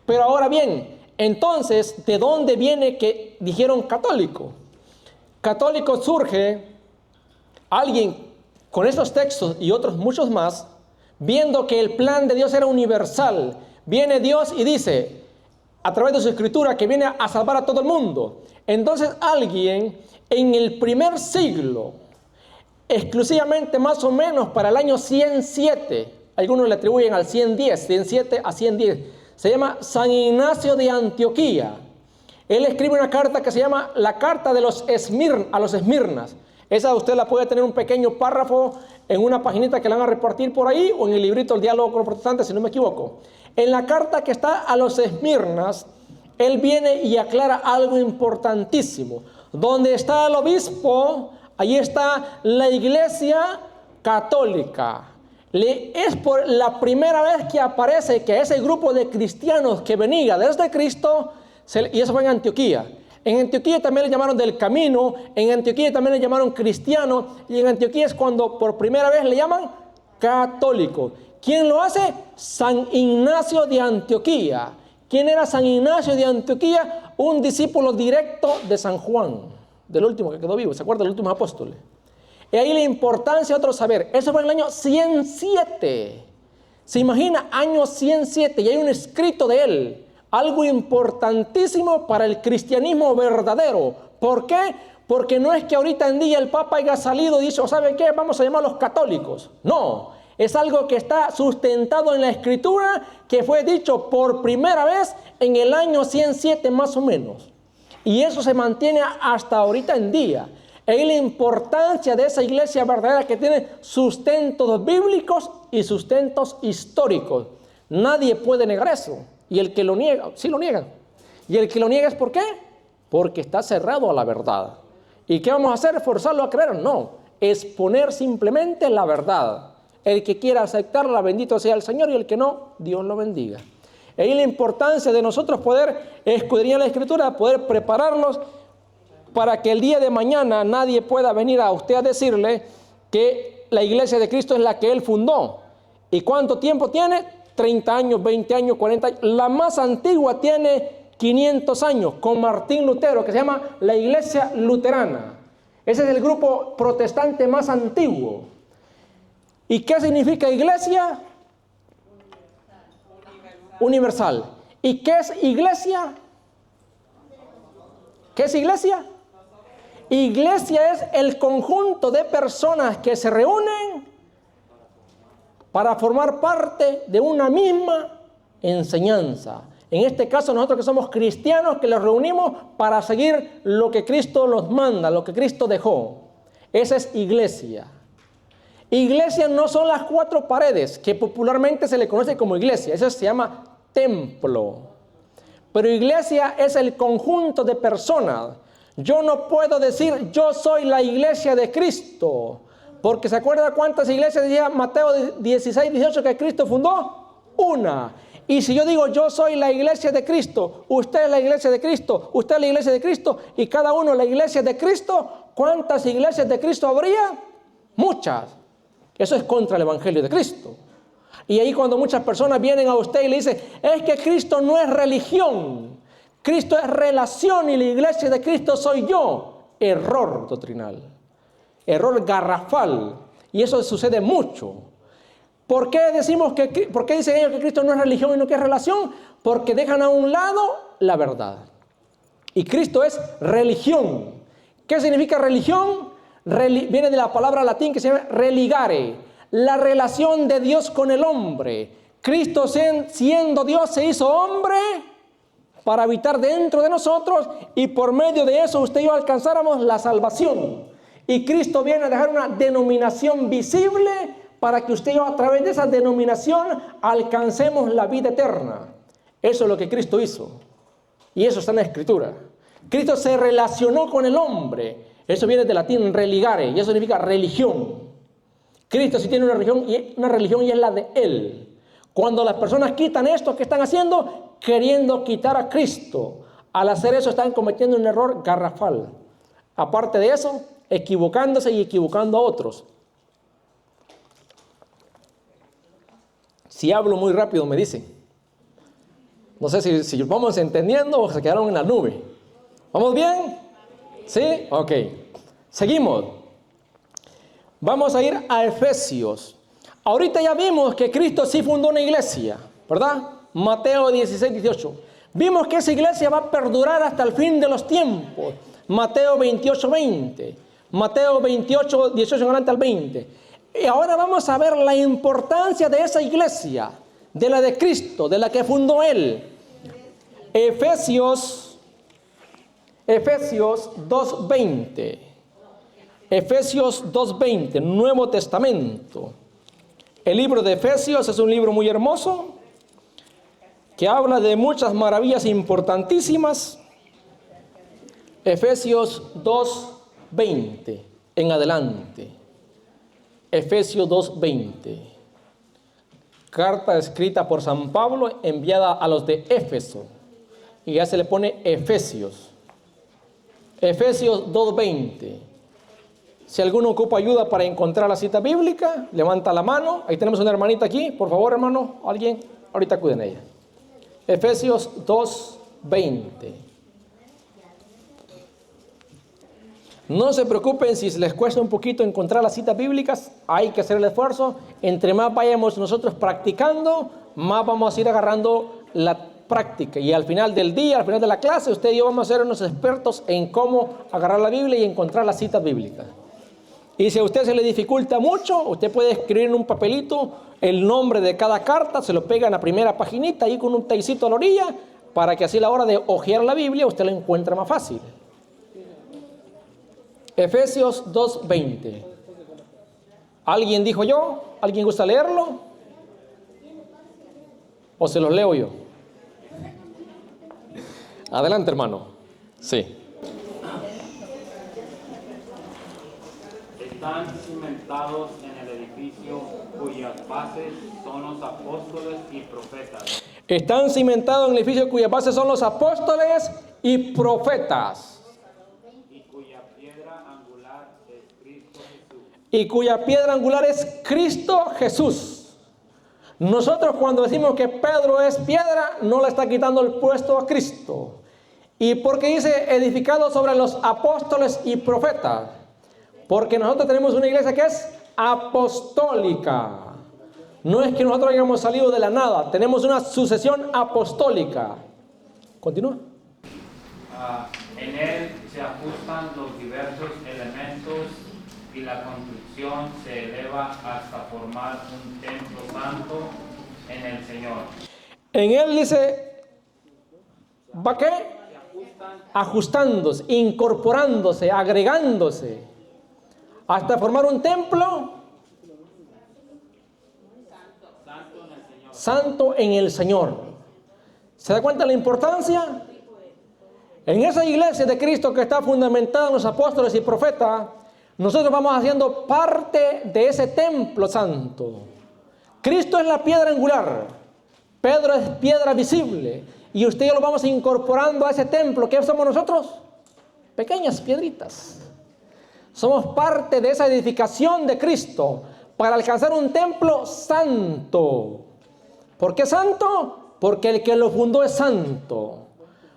Pero ahora bien, entonces, ¿de dónde viene que dijeron católico? Católico surge alguien con esos textos y otros muchos más, viendo que el plan de Dios era universal. Viene Dios y dice, a través de su Escritura, que viene a salvar a todo el mundo. Entonces alguien en el primer siglo, exclusivamente más o menos para el año 107, algunos le atribuyen al 110, 107 a 110, se llama San Ignacio de Antioquía. Él escribe una carta que se llama la carta de a los Esmirnas. Esa usted la puede tener un pequeño párrafo en una paginita que la van a repartir por ahí o en el librito El Diálogo con los Protestantes, si no me equivoco. En la carta que está a los Esmirnas, él viene y aclara algo importantísimo. Donde está el obispo, ahí está la iglesia católica. Es por la primera vez que aparece que ese grupo de cristianos que venía desde Cristo, y eso fue en Antioquía. En Antioquía también le llamaron del camino, en Antioquía también le llamaron cristiano, y en Antioquía es cuando por primera vez le llaman católico. ¿Quién lo hace? San Ignacio de Antioquía. ¿Quién era San Ignacio de Antioquía? Un discípulo directo de San Juan, del último que quedó vivo, ¿se acuerdan? Del último apóstol. Y ahí la importancia de otro saber. Eso fue en el año 107. ¿Se imagina? Año 107. Y hay un escrito de él. Algo importantísimo para el cristianismo verdadero. ¿Por qué? Porque no es que ahorita en día el Papa haya salido y dicho, ¿saben qué? Vamos a llamar a los católicos. No. Es algo que está sustentado en la Escritura, que fue dicho por primera vez en el año 107 más o menos. Y eso se mantiene hasta ahorita en día. Es la importancia de esa iglesia verdadera que tiene sustentos bíblicos y sustentos históricos. Nadie puede negar eso. Y el que lo niega, sí lo niega. Y el que lo niega es ¿por qué? Porque está cerrado a la verdad. ¿Y qué vamos a hacer? ¿Forzarlo a creer? No, exponer simplemente la verdad. El que quiera aceptarla, bendito sea el Señor, y el que no, Dios lo bendiga. Ahí la importancia de nosotros poder escudriñar la Escritura, poder prepararlos para que el día de mañana nadie pueda venir a usted a decirle que la iglesia de Cristo es la que Él fundó. ¿Y cuánto tiempo tiene? 30 años, 20 años, 40 años. La más antigua tiene 500 años, con Martín Lutero, que se llama la Iglesia Luterana. Ese es el grupo protestante más antiguo. ¿Y qué significa iglesia? Universal. ¿Y qué es iglesia? ¿Qué es iglesia? Iglesia es el conjunto de personas que se reúnen para formar parte de una misma enseñanza. En este caso, nosotros que somos cristianos, que los reunimos para seguir lo que Cristo nos manda, lo que Cristo dejó. Esa es iglesia. Iglesia no son las 4 paredes, que popularmente se le conoce como iglesia. Eso se llama templo. Pero iglesia es el conjunto de personas. Yo no puedo decir, yo soy la iglesia de Cristo. Porque ¿se acuerda cuántas iglesias decía Mateo 16, 18 que Cristo fundó? Una. Y si yo digo, yo soy la iglesia de Cristo, usted es la iglesia de Cristo, usted es la iglesia de Cristo, y cada uno la iglesia de Cristo, ¿cuántas iglesias de Cristo habría? Muchas. Eso es contra el evangelio de Cristo. Y ahí cuando muchas personas vienen a usted y le dicen, es que Cristo no es religión, Cristo es relación y la iglesia de Cristo soy yo. Error doctrinal, error garrafal, y eso sucede mucho. ¿Por qué dicen ellos que Cristo no es religión y no que es relación? Porque dejan a un lado la verdad. Y Cristo es religión. ¿Qué significa religión? Viene de la palabra latín que se llama religare, la relación de Dios con el hombre. Cristo siendo Dios se hizo hombre para habitar dentro de nosotros y por medio de eso usted y yo alcanzáramos la salvación. Y Cristo viene a dejar una denominación visible para que usted y yo a través de esa denominación alcancemos la vida eterna. Eso es lo que Cristo hizo. Y eso está en la Escritura. Cristo se relacionó con el hombre. Eso viene del latín religare y eso significa religión. Cristo sí tiene una religión y es la de Él. Cuando las personas quitan esto, ¿qué están haciendo? Queriendo quitar a Cristo. Al hacer eso están cometiendo un error garrafal. Aparte de eso, equivocándose y equivocando a otros. Si hablo muy rápido, me dicen. No sé si vamos entendiendo o se quedaron en la nube. ¿Vamos bien? ¿Sí? Ok. Seguimos. Vamos a ir a Efesios. Ahorita ya vimos que Cristo sí fundó una iglesia, ¿verdad? Mateo 16, 18. Vimos que esa iglesia va a perdurar hasta el fin de los tiempos. Mateo 28, 20. Mateo 28, 18 en adelante al 20. Y ahora vamos a ver la importancia de esa iglesia, de la de Cristo, de la que fundó Él. Efesios 2:20. Efesios 2:20, Nuevo Testamento. El libro de Efesios es un libro muy hermoso que habla de muchas maravillas importantísimas. Efesios 2:20 en adelante. Efesios 2:20. Carta escrita por San Pablo enviada a los de Éfeso. Y ya se le pone Efesios. Efesios 2:20. Si alguno ocupa ayuda para encontrar la cita bíblica, levanta la mano. Ahí tenemos una hermanita aquí. Por favor, hermano, alguien. Ahorita cuiden de ella. Efesios 2:20. No se preocupen si les cuesta un poquito encontrar las citas bíblicas. Hay que hacer el esfuerzo. Entre más vayamos nosotros practicando, más vamos a ir agarrando la práctica. Y al final del día, al final de la clase, usted y yo vamos a ser unos expertos en cómo agarrar la Biblia y encontrar las citas bíblicas. Y si a usted se le dificulta mucho, usted puede escribir en un papelito el nombre de cada carta, se lo pega en la primera paginita ahí con un tacito a la orilla, para que así a la hora de hojear la Biblia usted la encuentre más fácil. Efesios 2:20. ¿Alguien dijo yo? ¿Alguien gusta leerlo? ¿O se los leo yo? Adelante, hermano. Sí. están cimentados en el edificio cuyas bases son los apóstoles y profetas. Están cimentados en el edificio cuyas bases son los apóstoles y profetas. Y cuya piedra angular es Cristo Jesús. Y cuya piedra angular es Cristo Jesús. Nosotros cuando decimos que Pedro es piedra, no le está quitando el puesto a Cristo. ¿Y por qué dice edificado sobre los apóstoles y profetas? Porque nosotros tenemos una iglesia que es apostólica. No es que nosotros hayamos salido de la nada, tenemos una sucesión apostólica. Continúa. En él se ajustan los diversos elementos y la construcción se eleva hasta formar un templo santo en el Señor. En él dice, ¿va qué? Ajustándose, incorporándose, agregándose, hasta formar un templo santo en el Señor. ¿Se da cuenta de la importancia? En esa iglesia de Cristo que está fundamentada en los apóstoles y profetas, nosotros vamos haciendo parte de ese templo santo. Cristo es la piedra angular, Pedro es piedra visible, y usted y yo lo vamos incorporando a ese templo. ¿Qué somos nosotros? Pequeñas piedritas. Somos parte de esa edificación de Cristo para alcanzar un templo santo. ¿Por qué santo? Porque el que lo fundó es santo.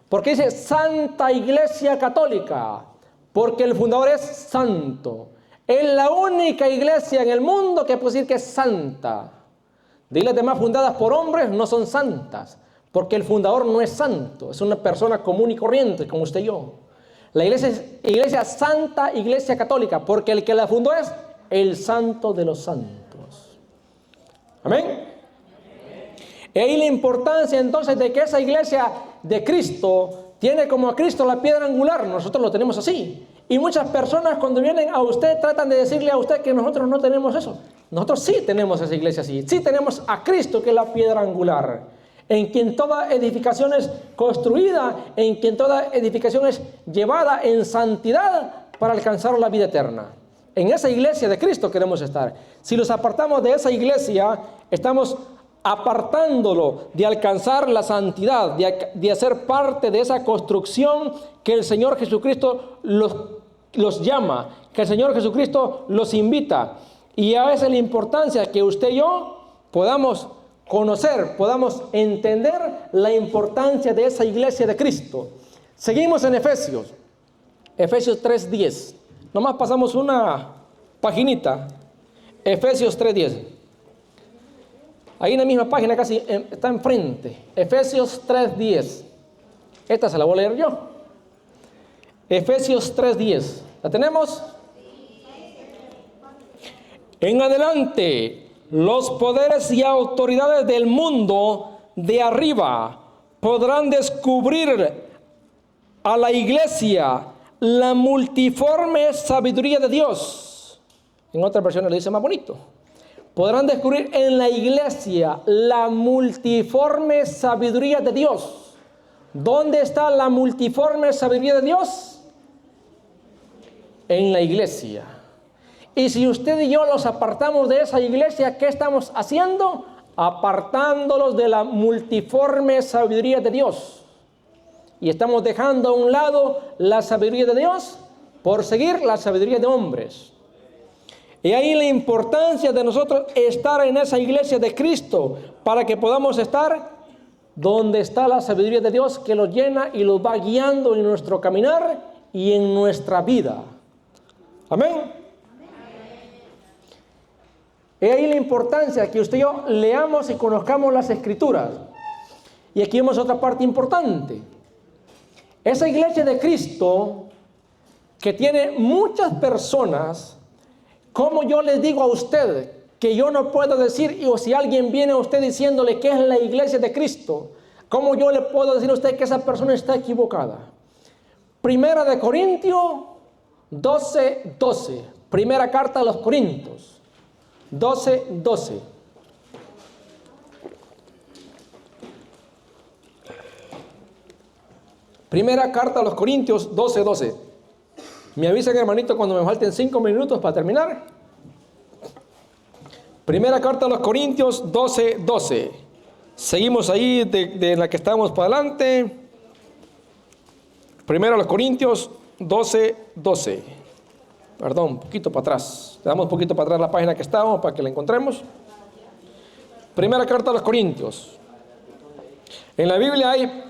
Porque dice Santa Iglesia Católica, porque el fundador es santo. Es la única iglesia en el mundo que puede decir que es santa. De las demás fundadas por hombres no son santas, porque el fundador no es santo, es una persona común y corriente como usted y yo. La iglesia es iglesia santa, iglesia católica, porque el que la fundó es el santo de los santos. Amén. Y ahí la importancia entonces de que esa iglesia de Cristo tiene como a Cristo la piedra angular. Nosotros lo tenemos así. Y muchas personas cuando vienen a usted tratan de decirle a usted que nosotros no tenemos eso. Nosotros sí tenemos esa iglesia así. Sí tenemos a Cristo que es la piedra angular, en quien toda edificación es construida, en quien toda edificación es llevada en santidad para alcanzar la vida eterna. En esa iglesia de Cristo queremos estar. Si los apartamos de esa iglesia, estamos apartándolo de alcanzar la santidad, de hacer parte de esa construcción que el Señor Jesucristo los llama, que el Señor Jesucristo los invita. Y a veces la importancia que usted y yo podamos conocer, podamos entender la importancia de esa iglesia de Cristo. Seguimos en Efesios 3:10. Nomás pasamos una paginita. Efesios 3:10. Ahí en la misma página casi está enfrente. Efesios 3:10. Esta se la voy a leer yo. Efesios 3:10. ¿La tenemos? En adelante, los poderes y autoridades del mundo de arriba podrán descubrir a la iglesia la multiforme sabiduría de Dios. En otras versiones le dice más bonito. Podrán descubrir en la iglesia la multiforme sabiduría de Dios. ¿Dónde está la multiforme sabiduría de Dios? En la iglesia. Y si usted y yo los apartamos de esa iglesia, ¿qué estamos haciendo? Apartándolos de la multiforme sabiduría de Dios. Y estamos dejando a un lado la sabiduría de Dios por seguir la sabiduría de hombres. Y ahí la importancia de nosotros estar en esa iglesia de Cristo para que podamos estar donde está la sabiduría de Dios que los llena y los va guiando en nuestro caminar y en nuestra vida. Amén. Y ahí la importancia que usted y yo leamos y conozcamos las Escrituras. Y aquí vemos otra parte importante. Esa iglesia de Cristo que tiene muchas personas. ¿Cómo yo les digo a usted que yo no puedo decir, o si alguien viene a usted diciéndole que es la iglesia de Cristo, cómo yo le puedo decir a usted que esa persona está equivocada? Primera de Corintios 12:12. Primera carta a los Corintios 12:12. Primera carta a los Corintios 12:12. Me avisan, hermanito, cuando me falten 5 minutos para terminar. Primera carta a los Corintios 12:12. Seguimos ahí de la que estábamos para adelante. Primero a los Corintios 12:12. Perdón, un poquito para atrás. Le damos un poquito para atrás la página que estábamos para que la encontremos. Primera carta a los Corintios. En la Biblia hay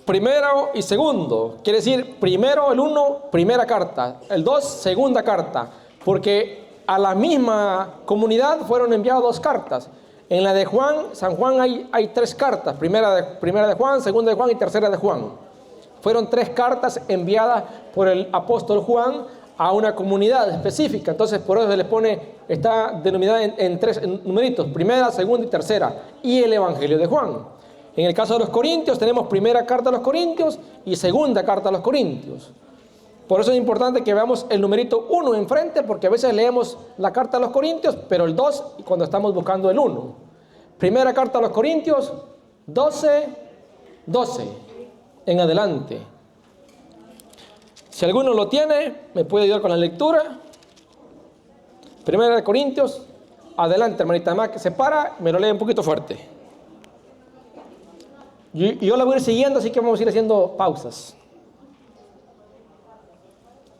primero y segundo. Quiere decir, primero el 1, primera carta. El 2, segunda carta. Porque a la misma comunidad fueron enviadas 2 cartas. En la de Juan, San Juan hay 3 cartas. Primera de Juan, segunda de Juan y tercera de Juan. Fueron 3 cartas enviadas por el apóstol Juan a una comunidad específica. Entonces, por eso se le pone, está denominada en 3 numeritos: primera, segunda y tercera. Y el Evangelio de Juan. En el caso de los Corintios, tenemos primera carta a los Corintios y segunda carta a los Corintios. Por eso es importante que veamos el numerito 1 enfrente, porque a veces leemos la carta a los Corintios, pero el 2 cuando estamos buscando el 1. Primera carta a los Corintios, 12:12 en adelante. Si alguno lo tiene, me puede ayudar con la lectura. Primera de Corintios, adelante, hermanita, más que se para, me lo lee un poquito fuerte. Yo la voy a ir siguiendo, así que vamos a ir haciendo pausas.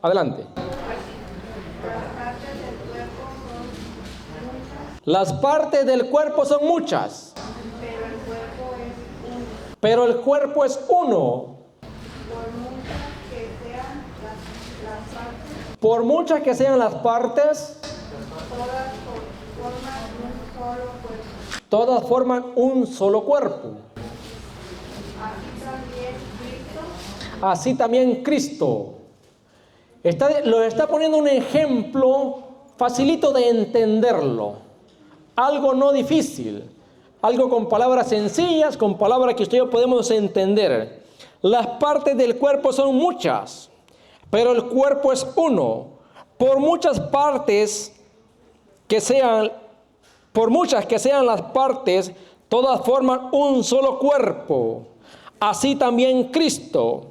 Adelante. Las partes del cuerpo son muchas, pero el cuerpo es uno. Por muchas que sean las partes, todas forman un solo cuerpo. Así también Cristo. Lo está poniendo un ejemplo facilito de entenderlo. Algo no difícil. Algo con palabras sencillas, con palabras que usted y yo podemos entender. Las partes del cuerpo son muchas, pero el cuerpo es uno. Por muchas que sean las partes, todas forman un solo cuerpo. Así también Cristo.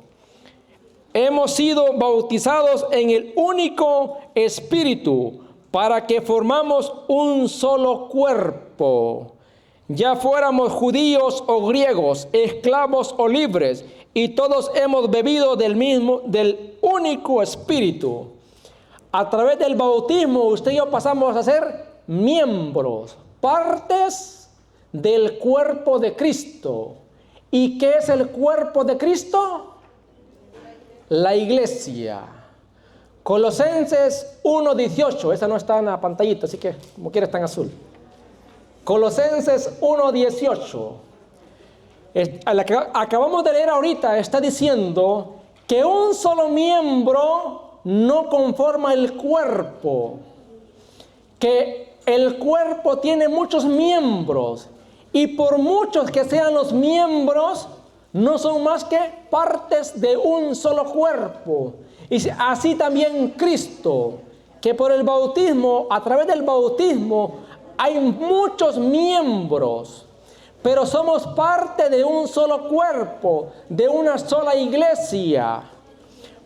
Hemos sido bautizados en el único Espíritu para que formamos un solo cuerpo. Ya fuéramos judíos o griegos, esclavos o libres, y todos hemos bebido del único Espíritu. A través del bautismo, usted y yo pasamos a ser miembros, partes del cuerpo de Cristo. ¿Y qué es el cuerpo de Cristo? La iglesia. Colosenses 1:18. Esa no está en la pantallita, así que como quiera está en azul. Colosenses 1:18. La que acabamos de leer ahorita está diciendo que un solo miembro no conforma el cuerpo. Que el cuerpo tiene muchos miembros. Y por muchos que sean los miembros, no son más que partes de un solo cuerpo. Y así también Cristo, que por el bautismo, a través del bautismo, hay muchos miembros, pero somos parte de un solo cuerpo, de una sola iglesia.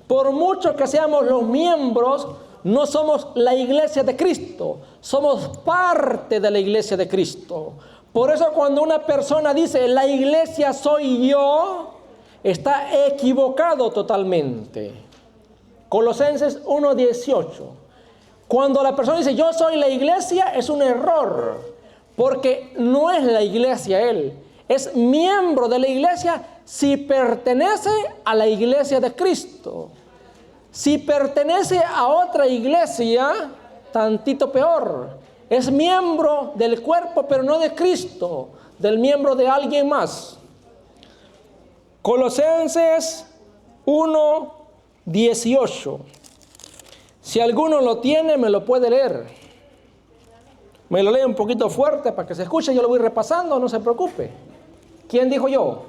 Por mucho que seamos los miembros, no somos la iglesia de Cristo, somos parte de la iglesia de Cristo. Por eso cuando una persona dice, la iglesia soy yo, está equivocado totalmente. Colosenses 1:18. Cuando la persona dice, yo soy la iglesia, es un error. Porque no es la iglesia él. Es miembro de la iglesia si pertenece a la iglesia de Cristo. Si pertenece a otra iglesia, tantito peor. Es miembro del cuerpo, pero no de Cristo, del miembro de alguien más. Colosenses 1:18. Si alguno lo tiene, me lo puede leer. Me lo lee un poquito fuerte para que se escuche, yo lo voy repasando, no se preocupe. ¿Quién dijo yo?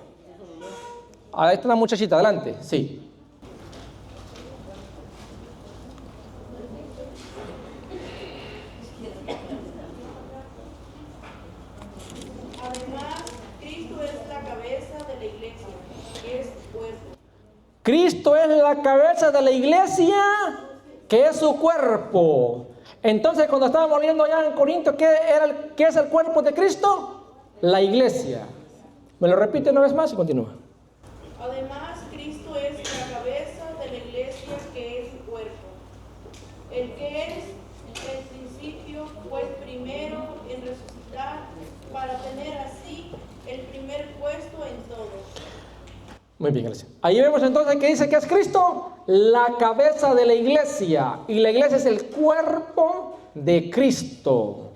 Ahí está la muchachita, adelante, sí. Cristo es la cabeza de la iglesia, que es su cuerpo. Entonces, cuando estábamos leyendo allá en Corintios, ¿qué es el cuerpo de Cristo? La iglesia. ¿Me lo repite una vez más y continúa? Además, Cristo es la cabeza de la iglesia, que es su cuerpo. El que es el principio fue el primero en resucitar, para tener así el primer puesto en todo. Muy bien, iglesia. Ahí vemos entonces que dice que es Cristo la cabeza de la iglesia. Y la iglesia es el cuerpo de Cristo.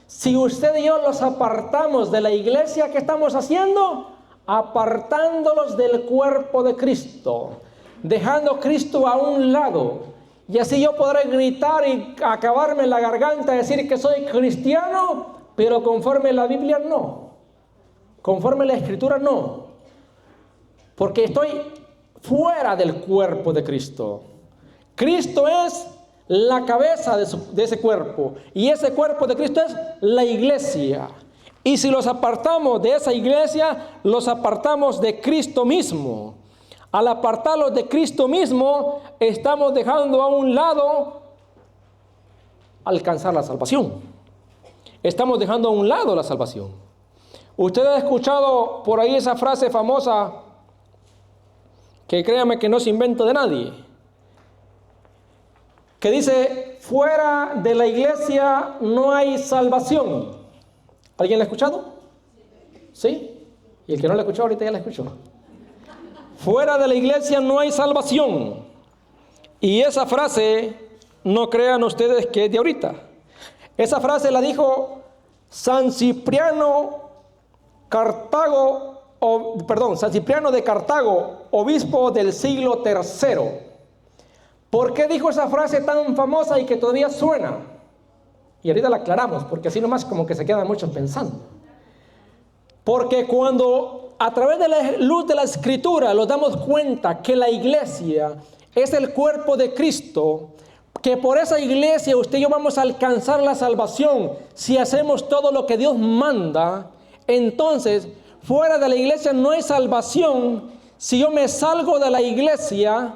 Si usted y yo los apartamos de la iglesia, ¿qué estamos haciendo? Apartándolos del cuerpo de Cristo, dejando a Cristo a un lado. Y así yo podré gritar y acabarme en la garganta, decir que soy cristiano, pero conforme la Biblia no. Conforme la Escritura no. Porque estoy fuera del cuerpo de Cristo. Cristo es la cabeza de ese cuerpo. Y ese cuerpo de Cristo es la iglesia. Y si los apartamos de esa iglesia, los apartamos de Cristo mismo. Al apartarlos de Cristo mismo, estamos dejando a un lado alcanzar la salvación. Estamos dejando a un lado la salvación. Usted ha escuchado por ahí esa frase famosa, que créame que no es invento de nadie, que dice: fuera de la iglesia no hay salvación. ¿Alguien la ha escuchado? ¿Sí? Y el que no la ha escuchado ahorita ya la escuchó. Fuera de la iglesia no hay salvación. Y esa frase, no crean ustedes que es de ahorita. Esa frase la dijo San Cipriano de Cartago, obispo del siglo III. ¿Por qué dijo esa frase tan famosa y que todavía suena? Y ahorita la aclaramos, porque así nomás como que se quedan muchos pensando. Porque cuando a través de la luz de la Escritura nos damos cuenta que la iglesia es el cuerpo de Cristo, que por esa iglesia usted y yo vamos a alcanzar la salvación si hacemos todo lo que Dios manda, entonces fuera de la iglesia no hay salvación. Si yo me salgo de la iglesia,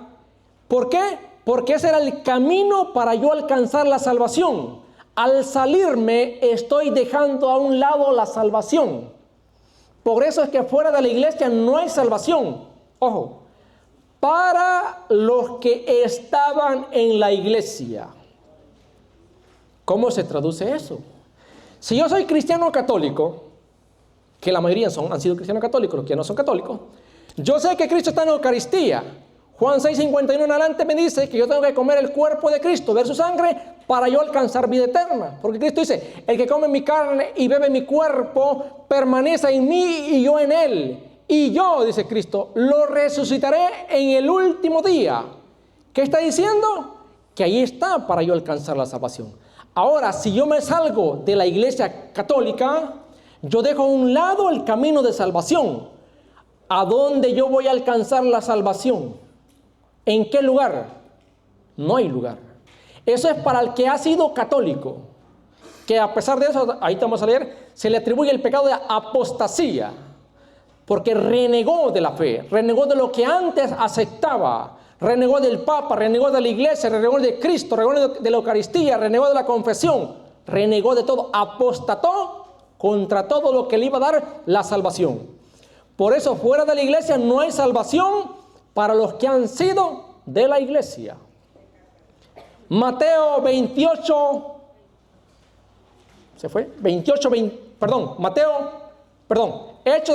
¿por qué? Porque ese era el camino para yo alcanzar la salvación. Al salirme estoy dejando a un lado la salvación. Por eso es que fuera de la iglesia no hay salvación. Ojo, para los que estaban en la iglesia. ¿Cómo se traduce eso? Si yo soy cristiano católico, que la mayoría han sido cristianos católicos, los que no son católicos, yo sé que Cristo está en la Eucaristía. Juan 6:51 en adelante me dice que yo tengo que comer el cuerpo de Cristo, ver su sangre, para yo alcanzar vida eterna. Porque Cristo dice: el que come mi carne y bebe mi cuerpo, permanece en mí y yo en él. Y yo, dice Cristo, lo resucitaré en el último día. ¿Qué está diciendo? Que ahí está para yo alcanzar la salvación. Ahora, si yo me salgo de la iglesia católica, yo dejo a un lado el camino de salvación. ¿A dónde yo voy a alcanzar la salvación? ¿En qué lugar? No hay lugar. Eso es para el que ha sido católico, que a pesar de eso, ahí vamos a leer, se le atribuye el pecado de apostasía, porque renegó de la fe, renegó de lo que antes aceptaba, renegó del Papa, renegó de la iglesia, renegó de Cristo, renegó de la Eucaristía, renegó de la confesión, renegó de todo, apostató contra todo lo que le iba a dar la salvación. Por eso fuera de la iglesia no hay salvación para los que han sido de la iglesia. Mateo 28, ¿se fue? Hechos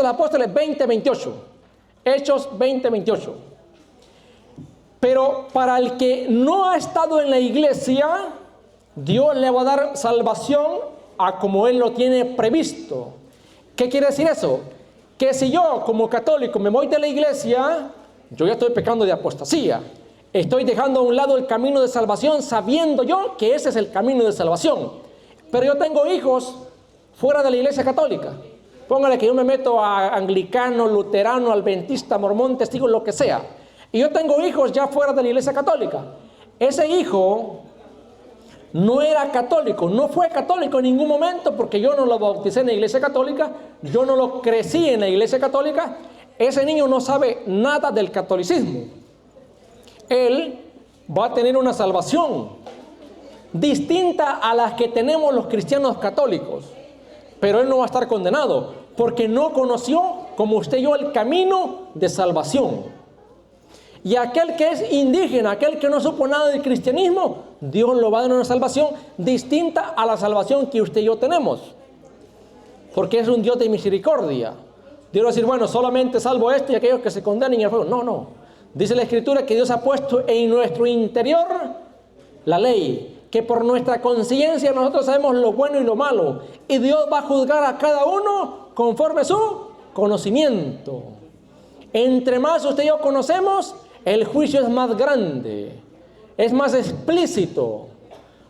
de los Apóstoles 20:28. Hechos 20:28. Pero para el que no ha estado en la iglesia, Dios le va a dar salvación a como Él lo tiene previsto. ¿Qué quiere decir eso? Que si yo como católico me voy de la iglesia, yo ya estoy pecando de apostasía. Estoy dejando a un lado el camino de salvación, sabiendo yo que ese es el camino de salvación. Pero yo tengo hijos fuera de la iglesia católica. Póngale que yo me meto a anglicano, luterano, adventista, mormón, testigo, lo que sea. Y yo tengo hijos ya fuera de la iglesia católica. Ese hijo no era católico, no fue católico en ningún momento, porque yo no lo bauticé en la iglesia católica, yo no lo crecí en la iglesia católica. Ese niño no sabe nada del catolicismo. Él va a tener una salvación distinta a las que tenemos los cristianos católicos. Pero él no va a estar condenado, porque no conoció, como usted y yo, el camino de salvación. Y aquel que es indígena, aquel que no supo nada del cristianismo, Dios lo va a dar una salvación distinta a la salvación que usted y yo tenemos. Porque es un Dios de misericordia. Dios va a decir, bueno, solamente salvo esto y aquellos que se condenen en el fuego. No, no. Dice la Escritura que Dios ha puesto en nuestro interior la ley, que por nuestra conciencia nosotros sabemos lo bueno y lo malo. Y Dios va a juzgar a cada uno conforme a su conocimiento. Entre más usted y yo conocemos, el juicio es más grande, es más explícito.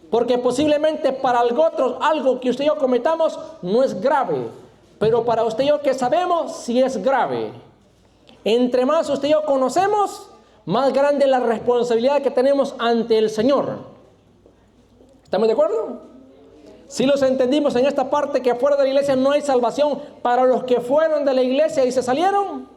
Porque posiblemente para algo que usted y yo cometamos no es grave, pero para usted y yo que sabemos sí es grave. Entre más usted y yo conocemos, más grande es la responsabilidad que tenemos ante el Señor. ¿Estamos de acuerdo? Si los entendimos en esta parte, que fuera de la iglesia no hay salvación para los que fueron de la iglesia y se salieron.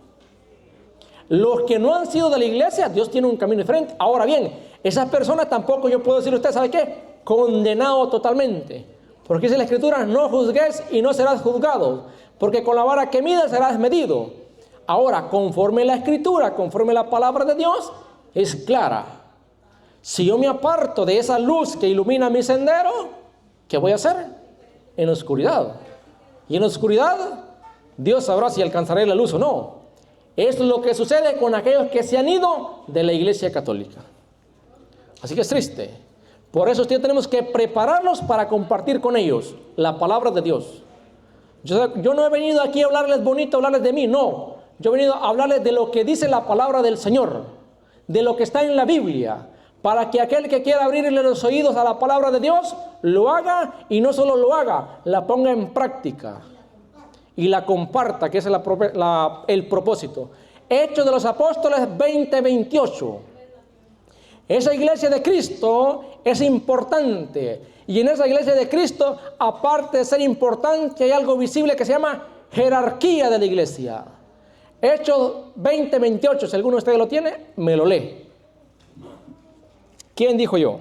Los que no han sido de la iglesia, Dios tiene un camino diferente. Ahora bien, esas personas tampoco yo puedo decir a usted, ¿sabe qué? Condenado totalmente. Porque dice la Escritura, no juzgues y no serás juzgado, porque con la vara que mides serás medido. Ahora, conforme la Escritura, conforme la palabra de Dios, es clara. Si yo me aparto de esa luz que ilumina mi sendero, ¿qué voy a hacer? En oscuridad. Y en oscuridad, Dios sabrá si alcanzaré la luz o no. Es lo que sucede con aquellos que se han ido de la iglesia católica. Así que es triste. Por eso tenemos que prepararnos para compartir con ellos la palabra de Dios. Yo no he venido aquí a hablarles bonito, a hablarles de mí, no. Yo he venido a hablarles de lo que dice la palabra del Señor, de lo que está en la Biblia, para que aquel que quiera abrirle los oídos a la palabra de Dios, lo haga, y no solo lo haga, la ponga en práctica y la comparta, que es el propósito. Hechos de los Apóstoles 20:28. Esa iglesia de Cristo es importante, y en esa iglesia de Cristo, aparte de ser importante, hay algo visible que se llama jerarquía de la iglesia. Hechos 20:28, si alguno de ustedes lo tiene, me lo lee. ¿Quién dijo yo?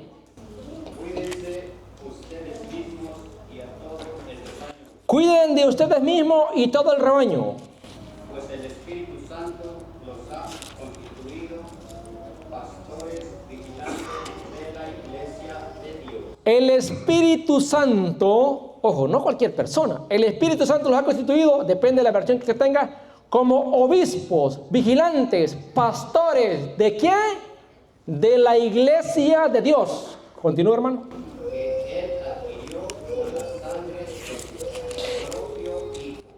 Cuídense ustedes mismos y a todo el rebaño. Cuiden de ustedes mismos y todo el rebaño. Pues el Espíritu Santo los ha constituido pastores vigilantes de la iglesia de Dios. El Espíritu Santo, ojo, no cualquier persona, el Espíritu Santo los ha constituido, depende de la versión que se tenga, como obispos, vigilantes, pastores. ¿De quién? De la iglesia de Dios. Continúa, hermano.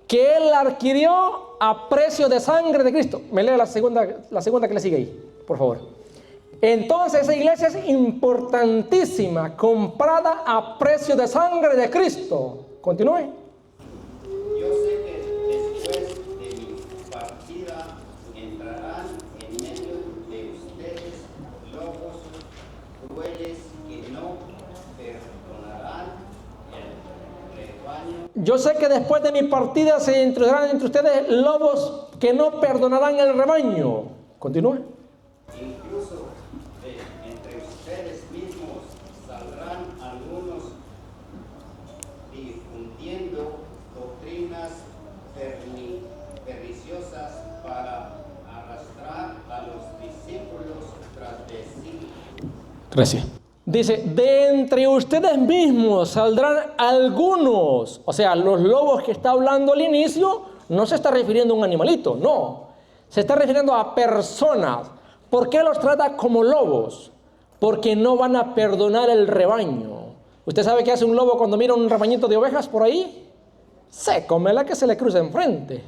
Que él adquirió a precio de sangre de Cristo. Me lee la segunda que le sigue ahí, por favor. Entonces esa iglesia es importantísima, comprada a precio de sangre de Cristo. Continúe. Yo sé que después de mi partida entrarán en medio de ustedes lobos crueles que no perdonarán el rebaño. Yo sé que después de mi partida se introducirán entre ustedes lobos que no perdonarán el rebaño. Continúe. Incluso entre ustedes mismos saldrán algunos difundiendo doctrinas perniciosas para arrastrar a los discípulos tras de sí. Gracias. Dice, de entre ustedes mismos saldrán algunos. O sea, los lobos que está hablando al inicio no se está refiriendo a un animalito, no. Se está refiriendo a personas. ¿Por qué los trata como lobos? Porque no van a perdonar el rebaño. ¿Usted sabe qué hace un lobo cuando mira un rebañito de ovejas por ahí? Se come la que se le cruza enfrente.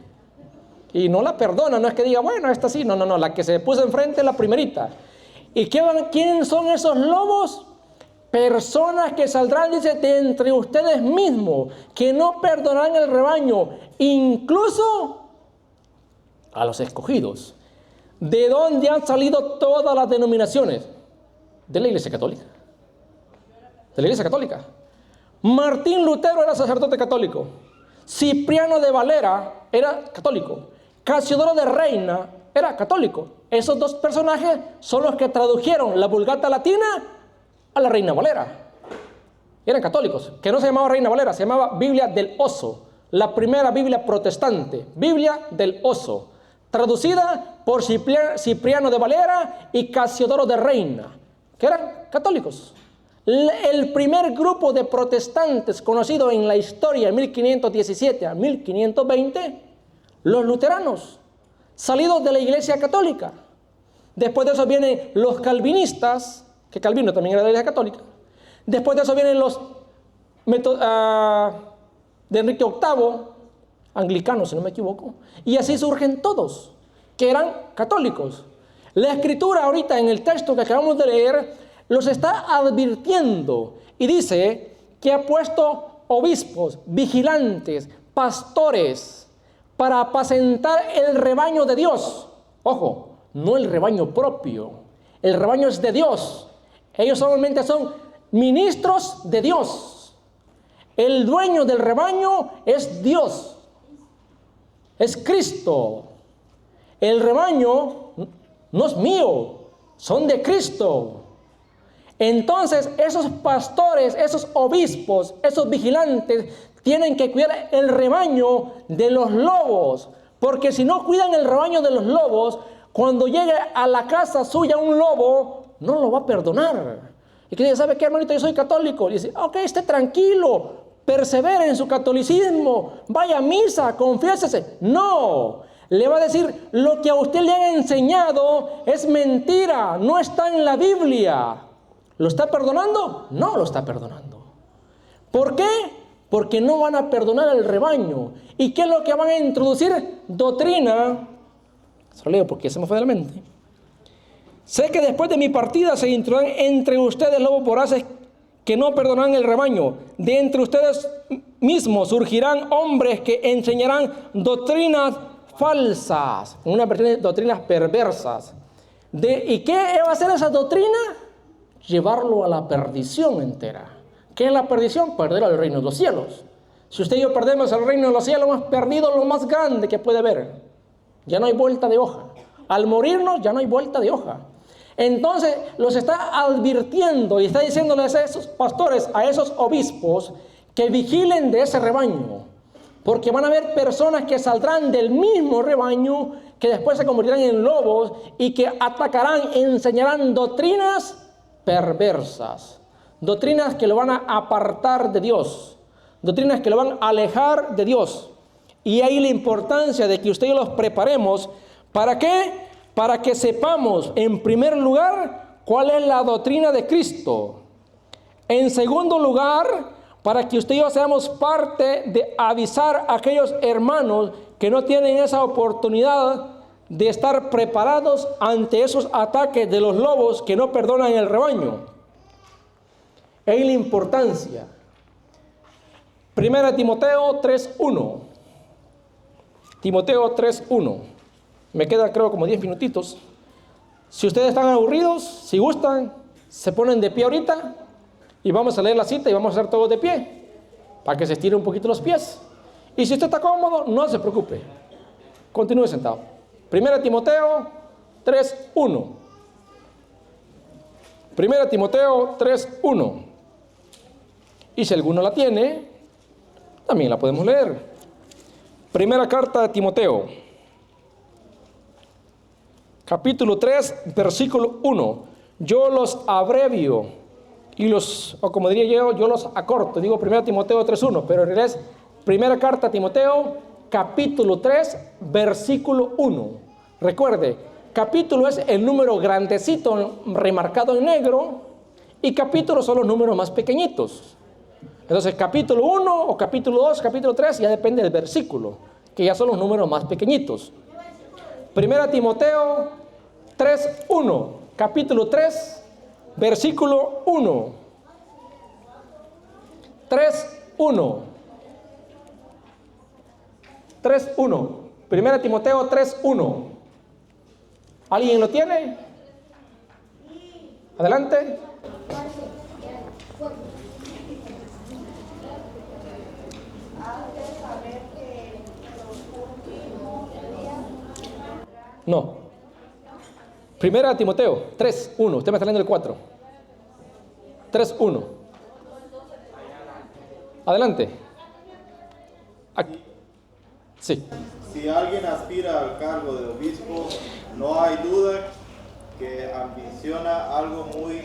Y no la perdona, no es que diga, bueno, esta sí, no, la que se puso enfrente es la primerita. ¿Y quién son esos lobos? Personas que saldrán, dice, de entre ustedes mismos, que no perdonarán el rebaño, incluso a los escogidos. ¿De dónde han salido todas las denominaciones? De la Iglesia Católica. De la Iglesia Católica. Martín Lutero era sacerdote católico. Cipriano de Valera era católico. Casiodoro de Reina era católico. Esos dos personajes son los que tradujeron la Vulgata latina a la Reina Valera. Eran católicos, que no se llamaba Reina Valera, se llamaba Biblia del Oso, la primera Biblia protestante, Biblia del Oso, traducida por Cipriano de Valera y Casiodoro de Reina, que eran católicos. El primer grupo de protestantes conocido en la historia, 1517 a 1520, los luteranos, salidos de la Iglesia Católica. Después de eso vienen los calvinistas, que Calvino también era de la Iglesia Católica. Después de eso vienen los de Enrique VIII, anglicanos si no me equivoco, y así surgen todos, que eran católicos. La Escritura ahorita en el texto que acabamos de leer los está advirtiendo y dice que ha puesto obispos, vigilantes, pastores para apacentar el rebaño de Dios. Ojo, no el rebaño propio, el rebaño es de Dios. Ellos solamente son ministros de Dios. El dueño del rebaño es Dios, es Cristo. El rebaño no es mío, son de Cristo. Entonces esos pastores, esos obispos, esos vigilantes tienen que cuidar el rebaño de los lobos, porque si no cuidan el rebaño de los lobos, cuando llegue a la casa suya un lobo, no lo va a perdonar. Y que dice, ¿sabe qué, hermanito? Yo soy católico. Y dice, ok, esté tranquilo, persevere en su catolicismo, vaya a misa, confiésese. No, le va a decir, lo que a usted le han enseñado es mentira, no está en la Biblia. ¿Lo está perdonando? No lo está perdonando. ¿Por qué? Porque no van a perdonar al rebaño. ¿Y qué es lo que van a introducir? Doctrina. Se lo leo porque se me fue de la mente. Sé que después de mi partida se introducirán entre ustedes lobos voraces que no perdonarán el rebaño. De entre ustedes mismos surgirán hombres que enseñarán doctrinas falsas, una versión de doctrinas perversas. ¿Y qué va a hacer esa doctrina? Llevarlo a la perdición entera. ¿Qué es la perdición? Perder al reino de los cielos. Si usted y yo perdemos el reino de los cielos, hemos perdido lo más grande que puede haber. Ya no hay vuelta de hoja. Al morirnos ya no hay vuelta de hoja. Entonces los está advirtiendo y está diciéndoles a esos pastores, a esos obispos, que vigilen de ese rebaño. Porque van a haber personas que saldrán del mismo rebaño, que después se convertirán en lobos y que atacarán, enseñarán doctrinas perversas. Doctrinas que lo van a apartar de Dios. Doctrinas que lo van a alejar de Dios. Y ahí la importancia de que usted y yo los preparemos. ¿Para qué? Para que sepamos, en primer lugar, cuál es la doctrina de Cristo. En segundo lugar, para que usted y yo seamos parte de avisar a aquellos hermanos que no tienen esa oportunidad de estar preparados ante esos ataques de los lobos que no perdonan el rebaño. Es la importancia. 1 Timoteo 3:1. Timoteo 3:1. Me quedan creo como 10 minutitos. Si ustedes están aburridos, si gustan, se ponen de pie ahorita y vamos a leer la cita y vamos a hacer todos de pie para que se estiren un poquito los pies. Y si usted está cómodo, no se preocupe. Continúe sentado. 1 Timoteo 3:1. 1 Timoteo 3:1. Y si alguno la tiene, también la podemos leer. Primera carta de Timoteo, capítulo 3, versículo 1. Yo los abrevio y o como diría yo los acorto. Digo 1 Timoteo 3:1, pero en realidad es primera carta a Timoteo, capítulo 3, versículo 1. Recuerde, capítulo es el número grandecito remarcado en negro y capítulos son los números más pequeñitos. Entonces, capítulo 1 o capítulo 2, capítulo 3, ya depende del versículo, que ya son los números más pequeñitos. 1 Timoteo 3:1, capítulo 3, versículo 1. 3:1. 3:1. 1 Timoteo 3:1. ¿Alguien lo tiene? Adelante. No. Primera Timoteo 3:1. Usted me está leyendo el 4. 3:1. Adelante. Aquí. Sí. Si alguien aspira al cargo de obispo, no hay duda que ambiciona algo muy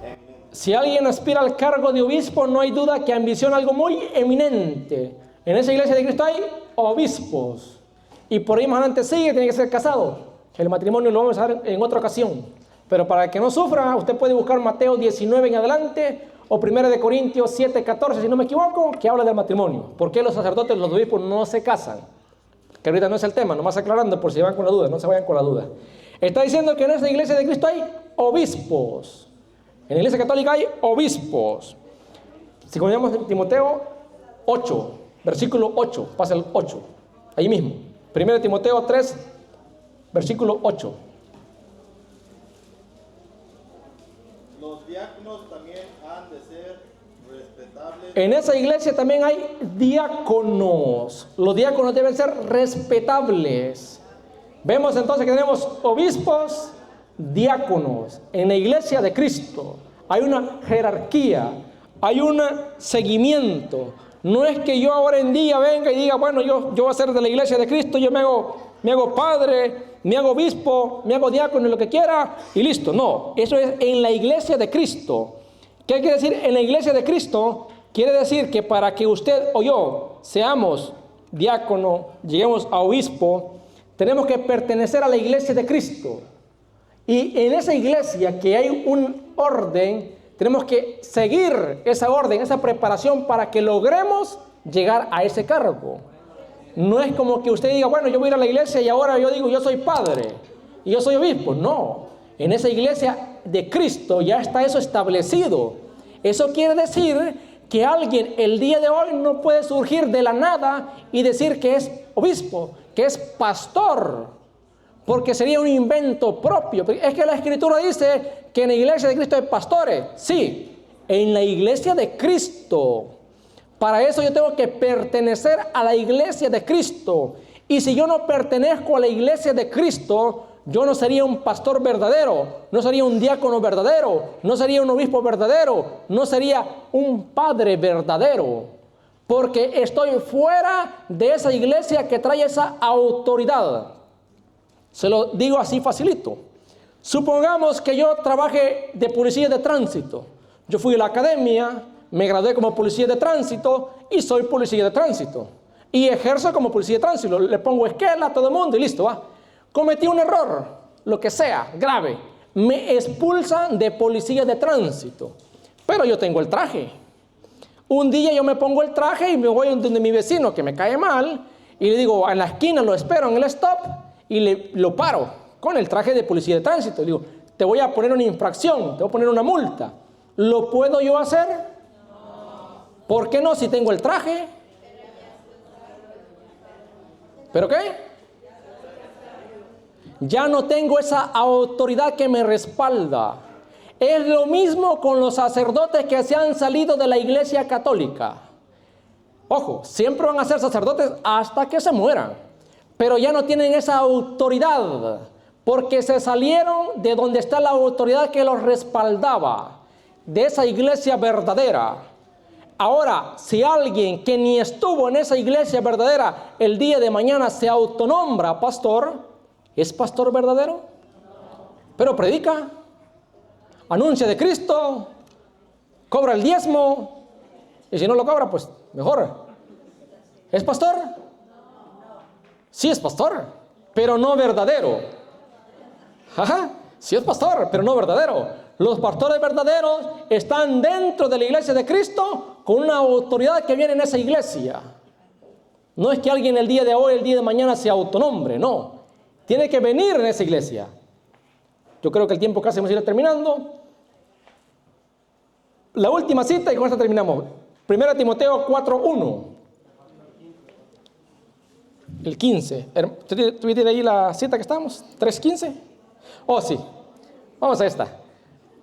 eminente. Si alguien aspira al cargo de obispo, no hay duda que ambiciona algo muy eminente. En esa iglesia de Cristo hay obispos. Y por ahí más adelante sigue, tiene que ser casado. El matrimonio lo vamos a ver en otra ocasión. Pero para que no sufra, usted puede buscar Mateo 19 en adelante o 1 Corintios 7:14, si no me equivoco, que habla del matrimonio. ¿Por qué los sacerdotes, los obispos no se casan? Que ahorita no es el tema, nomás aclarando por si van con la duda, no se vayan con la duda. Está diciendo que en esta iglesia de Cristo hay obispos. En la iglesia católica hay obispos. Si continuamos Timoteo 8, versículo 8, pasa el 8, ahí mismo. 1 Timoteo 3, versículo 8. Los diáconos también han de ser respetables. En esa iglesia también hay diáconos. Los diáconos deben ser respetables. Vemos entonces que tenemos obispos, diáconos. En la iglesia de Cristo hay una jerarquía, hay un seguimiento. No es que yo ahora en día venga y diga, bueno, yo voy a ser de la iglesia de Cristo, yo me hago padre, me hago obispo, me hago diácono, lo que quiera, y listo. No, eso es en la iglesia de Cristo. ¿Qué quiere decir en la iglesia de Cristo? Quiere decir que para que usted o yo seamos diácono, lleguemos a obispo, tenemos que pertenecer a la iglesia de Cristo. Y en esa iglesia que hay un orden, tenemos que seguir esa orden, esa preparación para que logremos llegar a ese cargo. No es como que usted diga, bueno, yo voy a ir a la iglesia y ahora yo digo, yo soy padre y yo soy obispo. No, en esa iglesia de Cristo ya está eso establecido. Eso quiere decir que alguien el día de hoy no puede surgir de la nada y decir que es obispo, que es pastor, porque sería un invento propio. Es que la Escritura dice que en la iglesia de Cristo hay pastores. Sí, en la iglesia de Cristo. Para eso yo tengo que pertenecer a la iglesia de Cristo. Y si yo no pertenezco a la iglesia de Cristo, yo no sería un pastor verdadero, no sería un diácono verdadero, no sería un obispo verdadero, no sería un padre verdadero. Porque estoy fuera de esa iglesia que trae esa autoridad. Se lo digo así facilito. Supongamos que yo trabaje de policía de tránsito. Yo fui a la academia, me gradué como policía de tránsito y soy policía de tránsito. Y ejerzo como policía de tránsito. Le pongo esquela a todo el mundo y listo, va. Cometí un error, lo que sea, grave. Me expulsan de policía de tránsito. Pero yo tengo el traje. Un día yo me pongo el traje y me voy donde mi vecino que me cae mal y le digo, en la esquina lo espero en el stop y lo paro con el traje de policía de tránsito. Le digo, te voy a poner una infracción, te voy a poner una multa. ¿Lo puedo yo hacer? ¿Por qué no si tengo el traje? ¿Pero qué? Ya no tengo esa autoridad que me respalda. Es lo mismo con los sacerdotes que se han salido de la iglesia católica. Ojo, siempre van a ser sacerdotes hasta que se mueran. Pero ya no tienen esa autoridad, porque se salieron de donde está la autoridad que los respaldaba, de esa iglesia verdadera. Ahora, si alguien que ni estuvo en esa iglesia verdadera el día de mañana se autonombra pastor, ¿es pastor verdadero? Pero predica, anuncia de Cristo, cobra el diezmo, y si no lo cobra, pues mejor. ¿Es pastor? Sí es pastor, pero no verdadero. Ajá, sí es pastor, pero no verdadero. Los pastores verdaderos están dentro de la iglesia de Cristo con una autoridad que viene en esa iglesia. No es que alguien el día de hoy, el día de mañana se autonombre, no. Tiene que venir en esa iglesia. Yo creo que el tiempo casi vamos a ir terminando. La última cita y con esta terminamos. 1 Timoteo 4:1. El 15. ¿Tú tienes ahí la cita que estamos? ¿3:15? Oh, sí. Vamos a esta.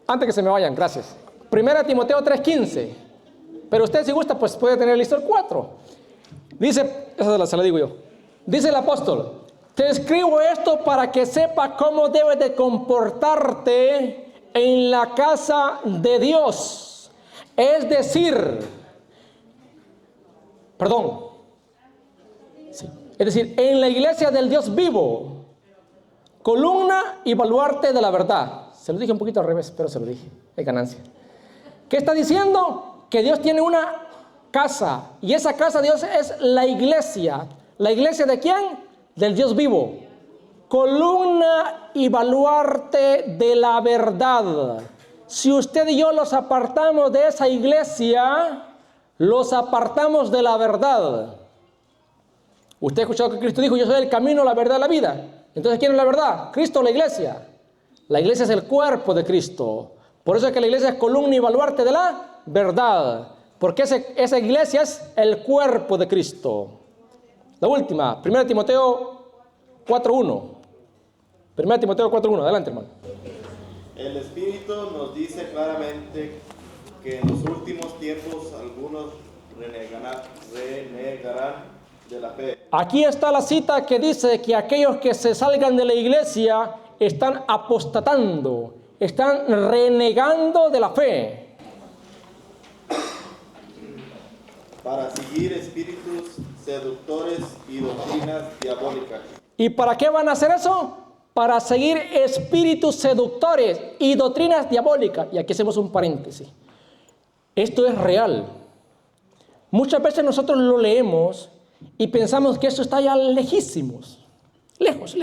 Antes que se me vayan, gracias. 1 Timoteo 3:15. Pero usted si gusta, pues puede tener listo el 4. Dice, esa se la digo yo. Dice el apóstol, Te escribo esto para que sepas cómo debes de comportarte en la casa de Dios. Es decir, en la iglesia del Dios vivo, columna y baluarte de la verdad. Se lo dije un poquito al revés, pero se lo dije, es ganancia. ¿Qué está diciendo? Que Dios tiene una casa, y esa casa de Dios es la iglesia. ¿La iglesia de quién? Del Dios vivo. Columna y baluarte de la verdad. Si usted y yo los apartamos de esa iglesia, los apartamos de la verdad. Usted ha escuchado que Cristo dijo: yo soy el camino, la verdad y la vida. Entonces, ¿quién es la verdad? Cristo o la iglesia. La iglesia es el cuerpo de Cristo. Por eso es que la iglesia es columna y baluarte de la verdad. Porque esa iglesia es el cuerpo de Cristo. La última, 1 Timoteo 4.1. 1 Timoteo 4.1, adelante, hermano. El Espíritu nos dice claramente que en los últimos tiempos algunos renegarán de la fe. Aquí está la cita que dice que aquellos que se salgan de la iglesia están apostatando, están renegando de la fe. Para seguir espíritus seductores y doctrinas diabólicas. ¿Y para qué van a hacer eso? Para seguir espíritus seductores y doctrinas diabólicas. Y aquí hacemos un paréntesis. Esto es real. Muchas veces nosotros lo leemos y pensamos que eso está ya lejísimos. Lejos.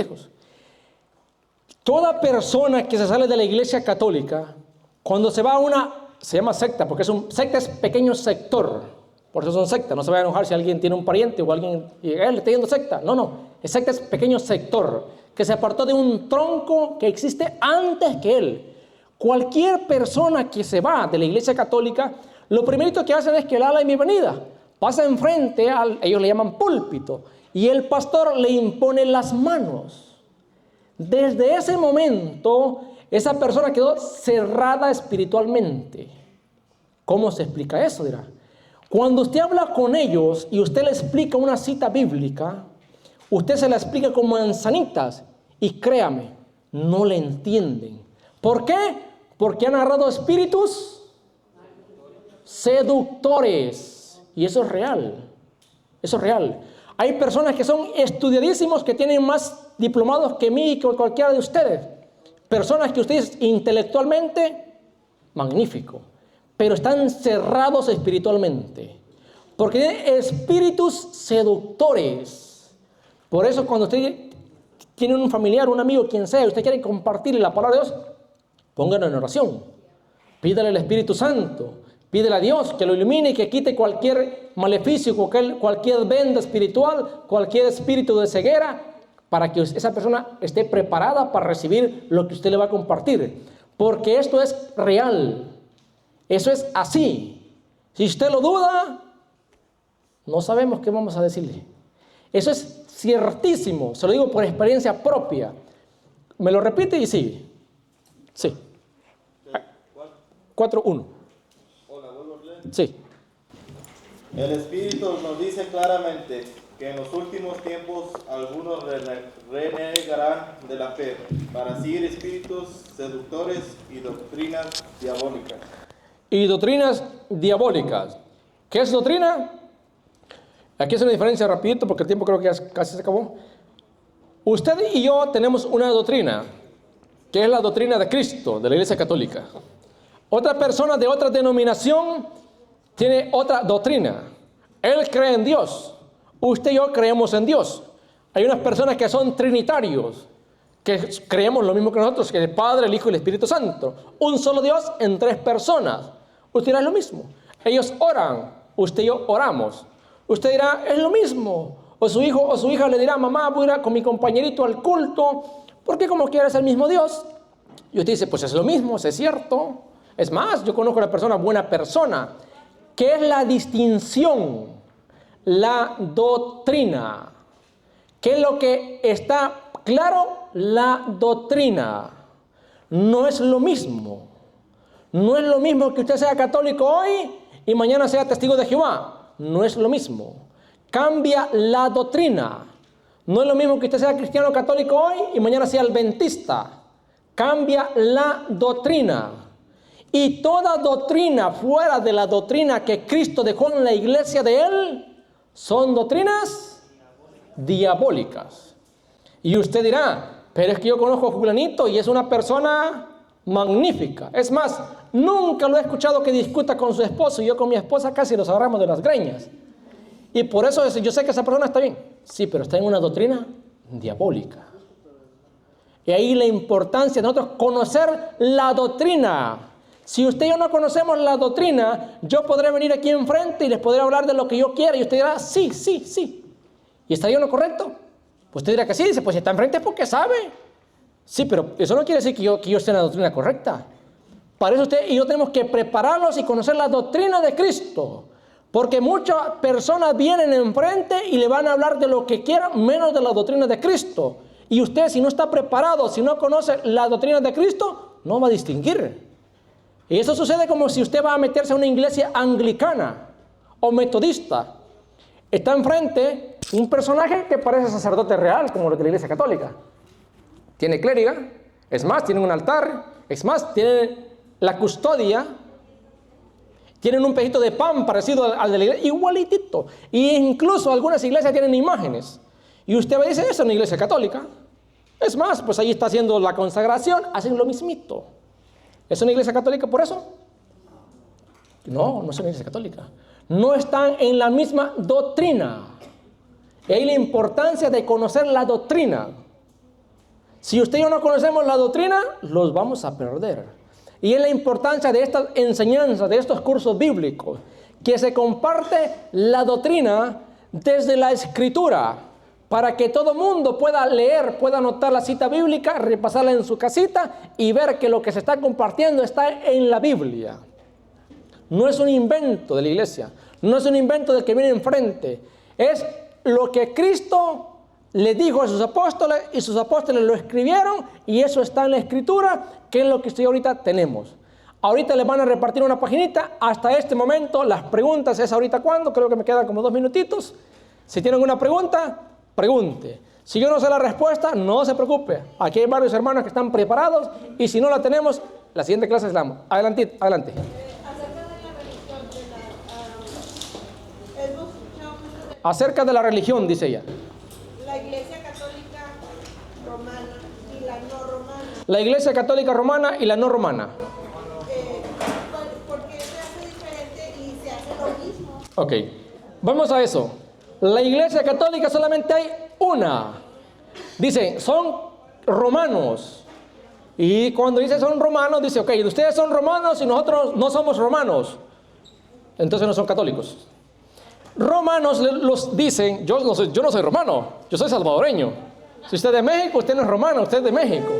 Toda persona que se sale de la iglesia católica, cuando se va a se llama secta, porque secta es pequeño sector. Por eso son sectas. No se va a enojar si alguien tiene un pariente o alguien y él está yendo secta. No. Secta es pequeño sector que se apartó de un tronco que existe antes que él. Cualquier persona que se va de la iglesia católica, lo primerito que hacen es que le da la bienvenida. Pasa enfrente, ellos le llaman púlpito, y el pastor le impone las manos. Desde ese momento, esa persona quedó cerrada espiritualmente. ¿Cómo se explica eso? Dirá. Cuando usted habla con ellos y usted le explica una cita bíblica, usted se la explica con manzanitas y créame, no le entienden. ¿Por qué? Porque han agarrado espíritus seductores. Y eso es real. Eso es real. Hay personas que son estudiadísimos, que tienen más diplomados que mí y que cualquiera de ustedes. Personas que ustedes intelectualmente, magnífico, pero están cerrados espiritualmente. Porque tienen espíritus seductores. Por eso cuando usted tiene un familiar, un amigo, quien sea, usted quiere compartirle la palabra de Dios, póngalo en oración. Pídale al Espíritu Santo. Pídele a Dios que lo ilumine y que quite cualquier maleficio, cualquier venda espiritual, cualquier espíritu de ceguera, para que esa persona esté preparada para recibir lo que usted le va a compartir. Porque esto es real. Eso es así. Si usted lo duda, no sabemos qué vamos a decirle. Eso es ciertísimo. Se lo digo por experiencia propia. ¿Me lo repite y sigue? Sí. 4.1. Sí. El Espíritu nos dice claramente que en los últimos tiempos algunos renegarán de la fe para seguir espíritus seductores y doctrinas diabólicas. Y doctrinas diabólicas. ¿Qué es doctrina? Aquí es una diferencia rapidito porque el tiempo creo que ya casi se acabó. Usted y yo tenemos una doctrina, que es la doctrina de Cristo, de la Iglesia Católica. Otra persona de otra denominación tiene otra doctrina. Él cree en Dios. Usted y yo creemos en Dios. Hay unas personas que son trinitarios, que creemos lo mismo que nosotros, que el Padre, el Hijo y el Espíritu Santo. Un solo Dios en tres personas. Usted dirá, es lo mismo. Ellos oran, usted y yo oramos. Usted dirá, es lo mismo. O su hijo o su hija le dirá, mamá, voy a ir con mi compañerito al culto, porque como quiera es el mismo Dios. Y usted dice, pues es lo mismo, es cierto. Es más, yo conozco a una persona, buena persona. ¿Qué es la distinción? La doctrina. ¿Qué es lo que está claro? La doctrina. No es lo mismo. No es lo mismo que usted sea católico hoy y mañana sea testigo de Jehová. No es lo mismo. Cambia la doctrina. No es lo mismo que usted sea cristiano católico hoy y mañana sea adventista. Cambia la doctrina. Y toda doctrina fuera de la doctrina que Cristo dejó en la iglesia de Él son doctrinas diabólicas. Y usted dirá, pero es que yo conozco a fulanito y es una persona magnífica. Es más, nunca lo he escuchado que discuta con su esposo. Y yo con mi esposa casi nos agarramos de las greñas. Y por eso yo sé que esa persona está bien. Sí, pero está en una doctrina diabólica. Y ahí la importancia de nosotros conocer la doctrina. Si usted y yo no conocemos la doctrina, yo podré venir aquí enfrente y les podré hablar de lo que yo quiera. Y usted dirá, sí, sí, sí. ¿Y estaría uno correcto? Pues usted dirá que sí. Dice, pues si está enfrente es porque sabe. Sí, pero eso no quiere decir que yo esté en la doctrina correcta. Para eso usted y yo tenemos que prepararnos y conocer la doctrina de Cristo. Porque muchas personas vienen enfrente y le van a hablar de lo que quieran, menos de la doctrina de Cristo. Y usted, si no está preparado, si no conoce la doctrina de Cristo, no va a distinguir. Y eso sucede como si usted va a meterse a una iglesia anglicana o metodista. Está enfrente un personaje que parece sacerdote real, como los de la iglesia católica. Tiene clériga, es más, tienen un altar, es más, tienen la custodia. Tienen un pedito de pan parecido al de la iglesia, igualitito. Y incluso algunas iglesias tienen imágenes. Y usted va y dice, esa es una iglesia católica. Es más, pues ahí está haciendo la consagración, hacen lo mismito. ¿Es una iglesia católica por eso? No, no es una iglesia católica. No están en la misma doctrina. Y ahí la importancia de conocer la doctrina. Si usted y yo no conocemos la doctrina, los vamos a perder. Y es la importancia de estas enseñanzas, de estos cursos bíblicos, que se comparte la doctrina desde la Escritura, para que todo mundo pueda leer, pueda anotar la cita bíblica, repasarla en su casita y ver que lo que se está compartiendo está en la Biblia. No es un invento de la iglesia, no es un invento del que viene enfrente, es lo que Cristo le dijo a sus apóstoles y sus apóstoles lo escribieron y eso está en la Escritura, que es lo que ahorita tenemos. Ahorita les van a repartir una paginita. Hasta este momento las preguntas es ahorita cuando, creo que me quedan como 2 minutitos. Si tienen una pregunta, pregunte. Si yo no sé la respuesta, no se preocupe. Aquí hay varios hermanos que están preparados y si no la tenemos, la siguiente clase es la damos. Adelante, adelante. Acerca de la religión, dice ella. La Iglesia Católica Romana y la no romana. La Iglesia Católica Romana y la no romana. ¿Por qué se hace diferente y se hace lo mismo? Ok, vamos a eso. La Iglesia Católica solamente hay una. Dicen, son romanos. Y cuando dice son romanos, dice, ok, ustedes son romanos y nosotros no somos romanos. Entonces no son católicos. Romanos los dicen, yo no soy romano, yo soy salvadoreño. Si usted es de México, usted no es romano, usted es de México.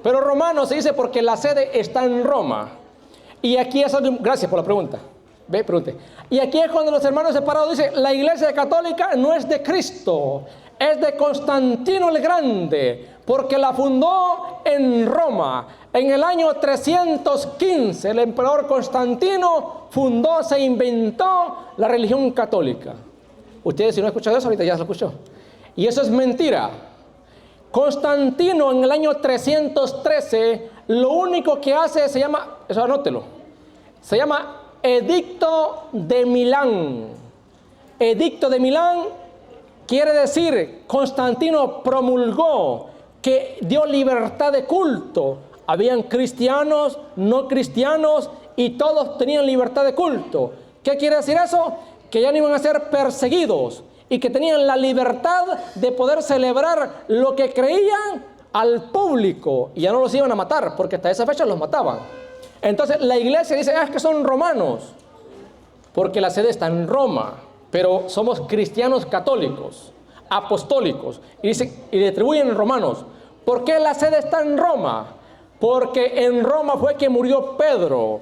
Pero romano se dice porque la sede está en Roma. Y aquí es, gracias por la pregunta. Ve, pregunte. Y aquí es cuando los hermanos separados dicen, la Iglesia Católica no es de Cristo, es de Constantino el Grande, porque la fundó en Roma. En el año 315, el emperador Constantino se inventó la religión católica. Ustedes si no han escuchado eso, ahorita ya lo escuchó. Y eso es mentira. Constantino en el año 313, lo único que hace se llama, eso anótelo, se llama Edicto de Milán. Edicto de Milán quiere decir, Constantino promulgó que dio libertad de culto. Habían cristianos, no cristianos y todos tenían libertad de culto. ¿Qué quiere decir eso? Que ya no iban a ser perseguidos y que tenían la libertad de poder celebrar lo que creían al público y ya no los iban a matar porque hasta esa fecha los mataban. Entonces la iglesia dice, es que son romanos porque la sede está en Roma, pero somos cristianos católicos, apostólicos y dicen, y le atribuyen romanos. ¿Por qué la sede está en Roma? Porque en Roma fue que murió Pedro.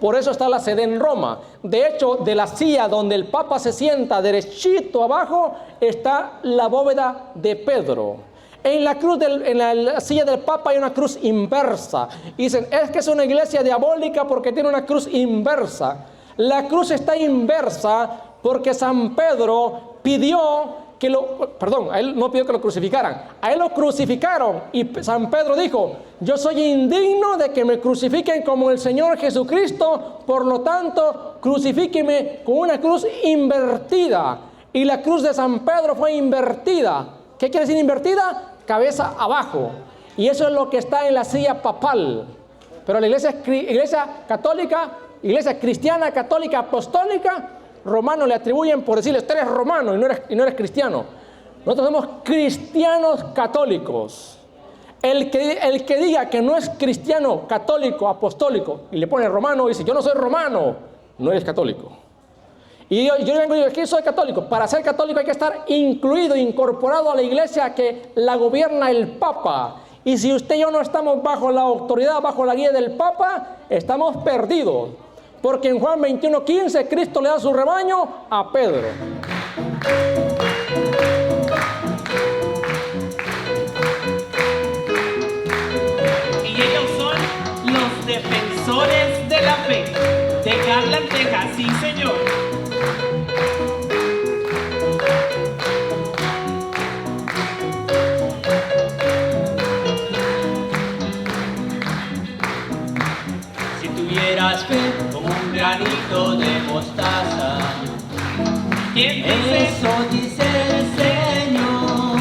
Por eso está la sede en Roma. De hecho, de la silla donde el Papa se sienta derechito abajo, está la bóveda de Pedro. En la cruz en la silla del Papa hay una cruz inversa. Y dicen, es que es una iglesia diabólica porque tiene una cruz inversa. La cruz está inversa porque San Pedro pidió a él no pidió que lo crucificaran, a él lo crucificaron y San Pedro dijo, yo soy indigno de que me crucifiquen como el Señor Jesucristo, por lo tanto, crucifíqueme con una cruz invertida. Y la cruz de San Pedro fue invertida. ¿Qué quiere decir invertida? Cabeza abajo. Y eso es lo que está en la silla papal. Pero la iglesia católica, iglesia cristiana, católica, apostólica, romanos le atribuyen por decirles, tú eres romano y no eres cristiano. Nosotros somos cristianos católicos. El que diga que no es cristiano, católico, apostólico, y le pone romano, dice, yo no soy romano, no eres católico. Y yo vengo y digo, aquí soy católico. Para ser católico hay que estar incluido, incorporado a la iglesia que la gobierna el Papa. Y si usted y yo no estamos bajo la autoridad, bajo la guía del Papa, estamos perdidos. Porque en Juan 21:15 Cristo le da su rebaño a Pedro. Y ellos son los defensores de la fe. De Garland, Texas, sí señor. Si tuvieras fe como un granito de mostaza, ¿Quién dice? eso dice el Señor.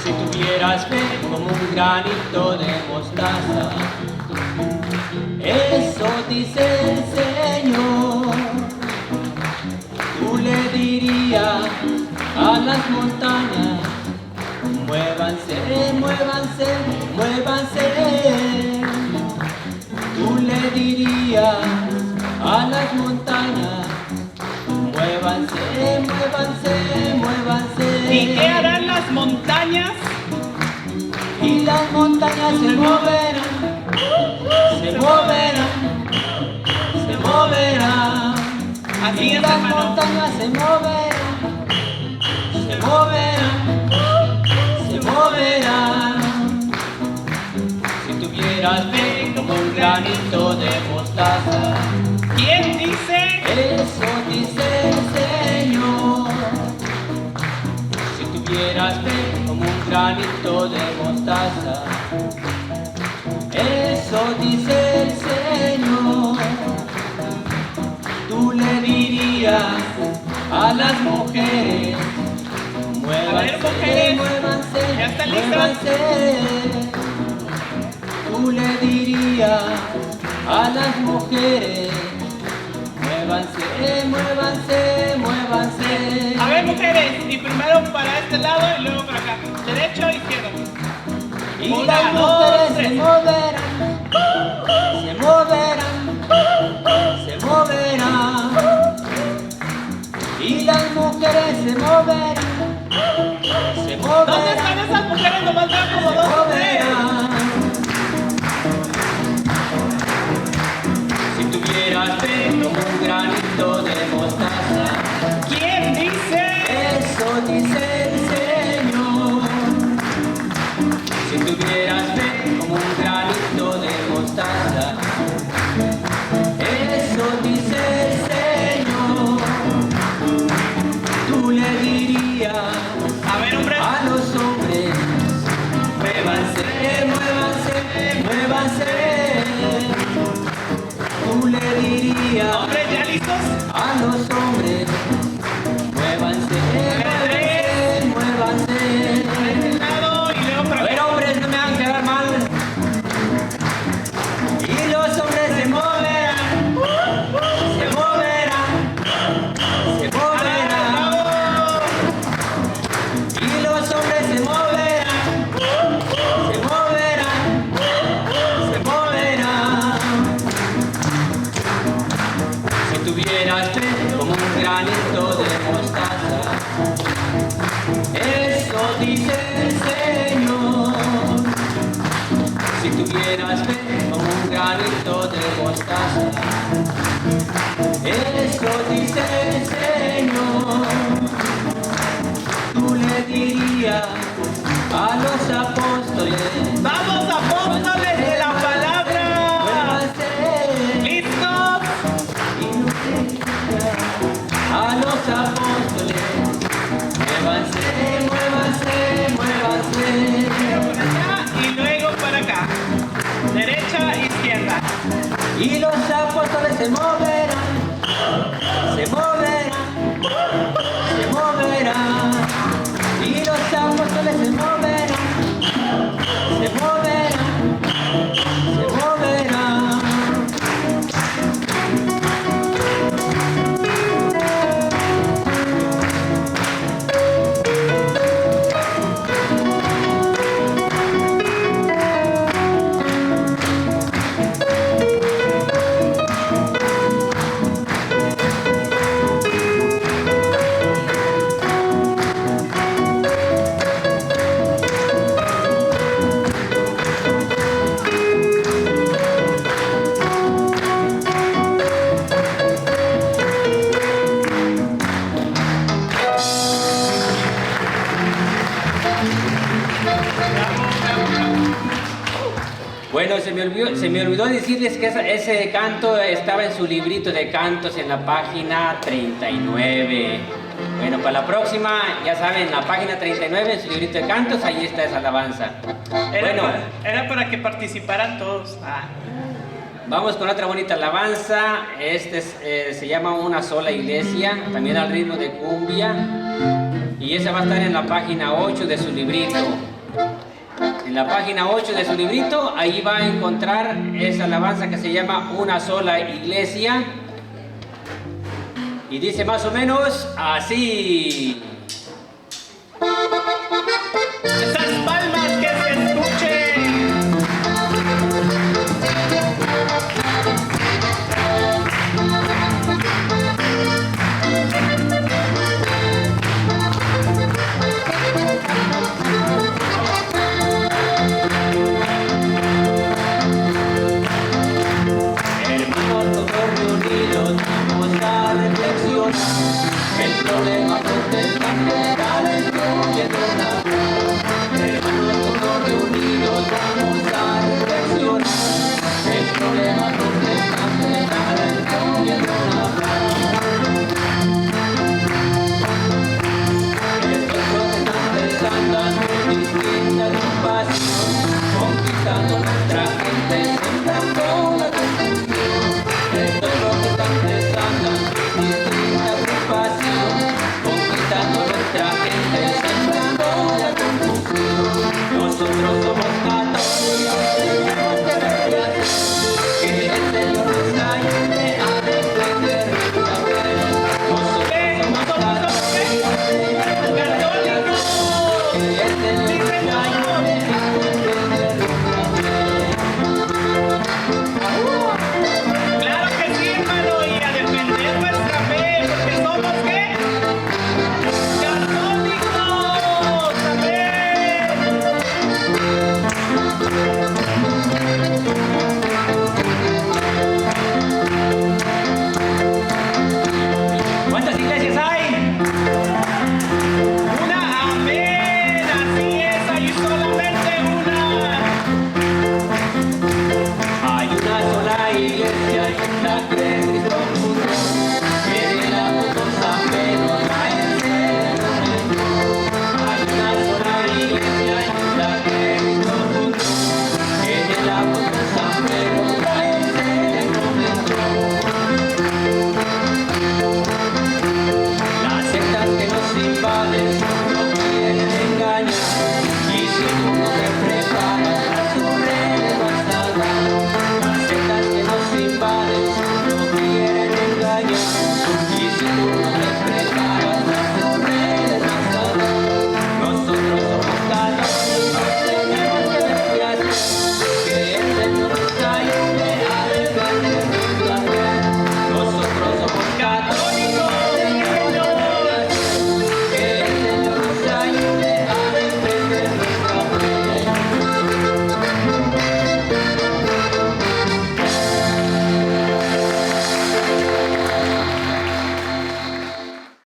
Si tuvieras fe como un granito de mostaza, eso dice el Señor. Tú le dirías a las montañas, muévanse, muévanse, muévanse. Tú le dirías a las montañas, muévanse, muévanse, muévanse. ¿Y qué harán las montañas? Y las montañas se moverán, se moverán, se moverán. Así Y es, las hermano. montañas se moverán, se moverán, se moverán. Si tuvieras fe como un granito de mostaza, ¿Quién dice? eso dice el Señor. Si tuvieras fe como un granito de mostaza, eso dice el Señor. Tú le dirías a las mujeres, muévanse, mujeres, muévanse, ¿ya están listas? muévanse. Tú le dirías a las mujeres, muévanse, muévanse, muévanse. A ver, mujeres, y primero para este lado y luego para acá. Derecho, izquierdo. Y Una, las dos, mujeres se tres. moverán, se moverán, se moverán. Y las mujeres se moverán, se moverán. ¿Dónde están esas mujeres? Nomás veo como Se dos o tres. moverán. Si tuvieras fe como un granito de mostaza, ¿Quién dice? eso dice el Señor. Si tuvieras fe como un granito de mostaza, eso dice el Señor. Tú le dirías A ver, hombre. a los hombres, muévanse, muévanse, muévanse. Tú le dirías Hombres, ¿ya listos? a los hombres, muévanse, muévanse, muévanse. Para este lado y luego para A ver, acá. hombres, no me hagan quedar mal. Y los hombres se moverán, se moverán, se moverán. ¡Bravo! Y los hombres se moverán, se moverán, se moverán. Si tuvieras fe como un granito de mostaza, eso dice el Señor. Si tuvieras fe como un granito de mostaza, eso dice el Señor. Tú le dirías a los apóstoles, ¡Vamos, apóstoles de la palabra! muévanse. ¿Listos? Y no te dirías a los apóstoles, se moverán, se moverán, se moverán. Y los apóstoles se moverán, se moverán, se moverán. Bueno, se me olvidó decirles que ese canto estaba en su librito de cantos en la página 39. Bueno, para la próxima, ya saben, la página 39 en su librito de cantos, ahí está esa alabanza. Era para que participaran todos. Vamos con otra bonita alabanza. Se llama Una Sola Iglesia, también al ritmo de cumbia. Y esa va a estar en la página 8 de su librito. En la página 8 de su librito, ahí va a encontrar esa alabanza que se llama Una Sola Iglesia. Y dice más o menos así. Esas palmas que se escuchen. El problema protestante dale incluyendo la hermanos todos reunidos vamos a reflexionar. El problema protestante dale incluyendo la estos protestantes andan muy distintas de un pasión, conquistando nuestra gente, sembrando la confusión. Estos protestantes andan muy distintas de un pasión, conquistando nuestra gente, sembrando la confusión. Nosotros somos católicos, tenemos que ver que el Señor nos ayude a defender nuestra fe. Nosotros somos católicos, tenemos que ver que el Señor nos ayude a defender nuestra fe. Claro que sí, hermano, y a defender nuestra fe, porque somos ¿qué? Católicos, amén. ¿Cuántas iglesias hay? Una, amén, así es, hay solamente una. Hay una sola iglesia y en la que Cristo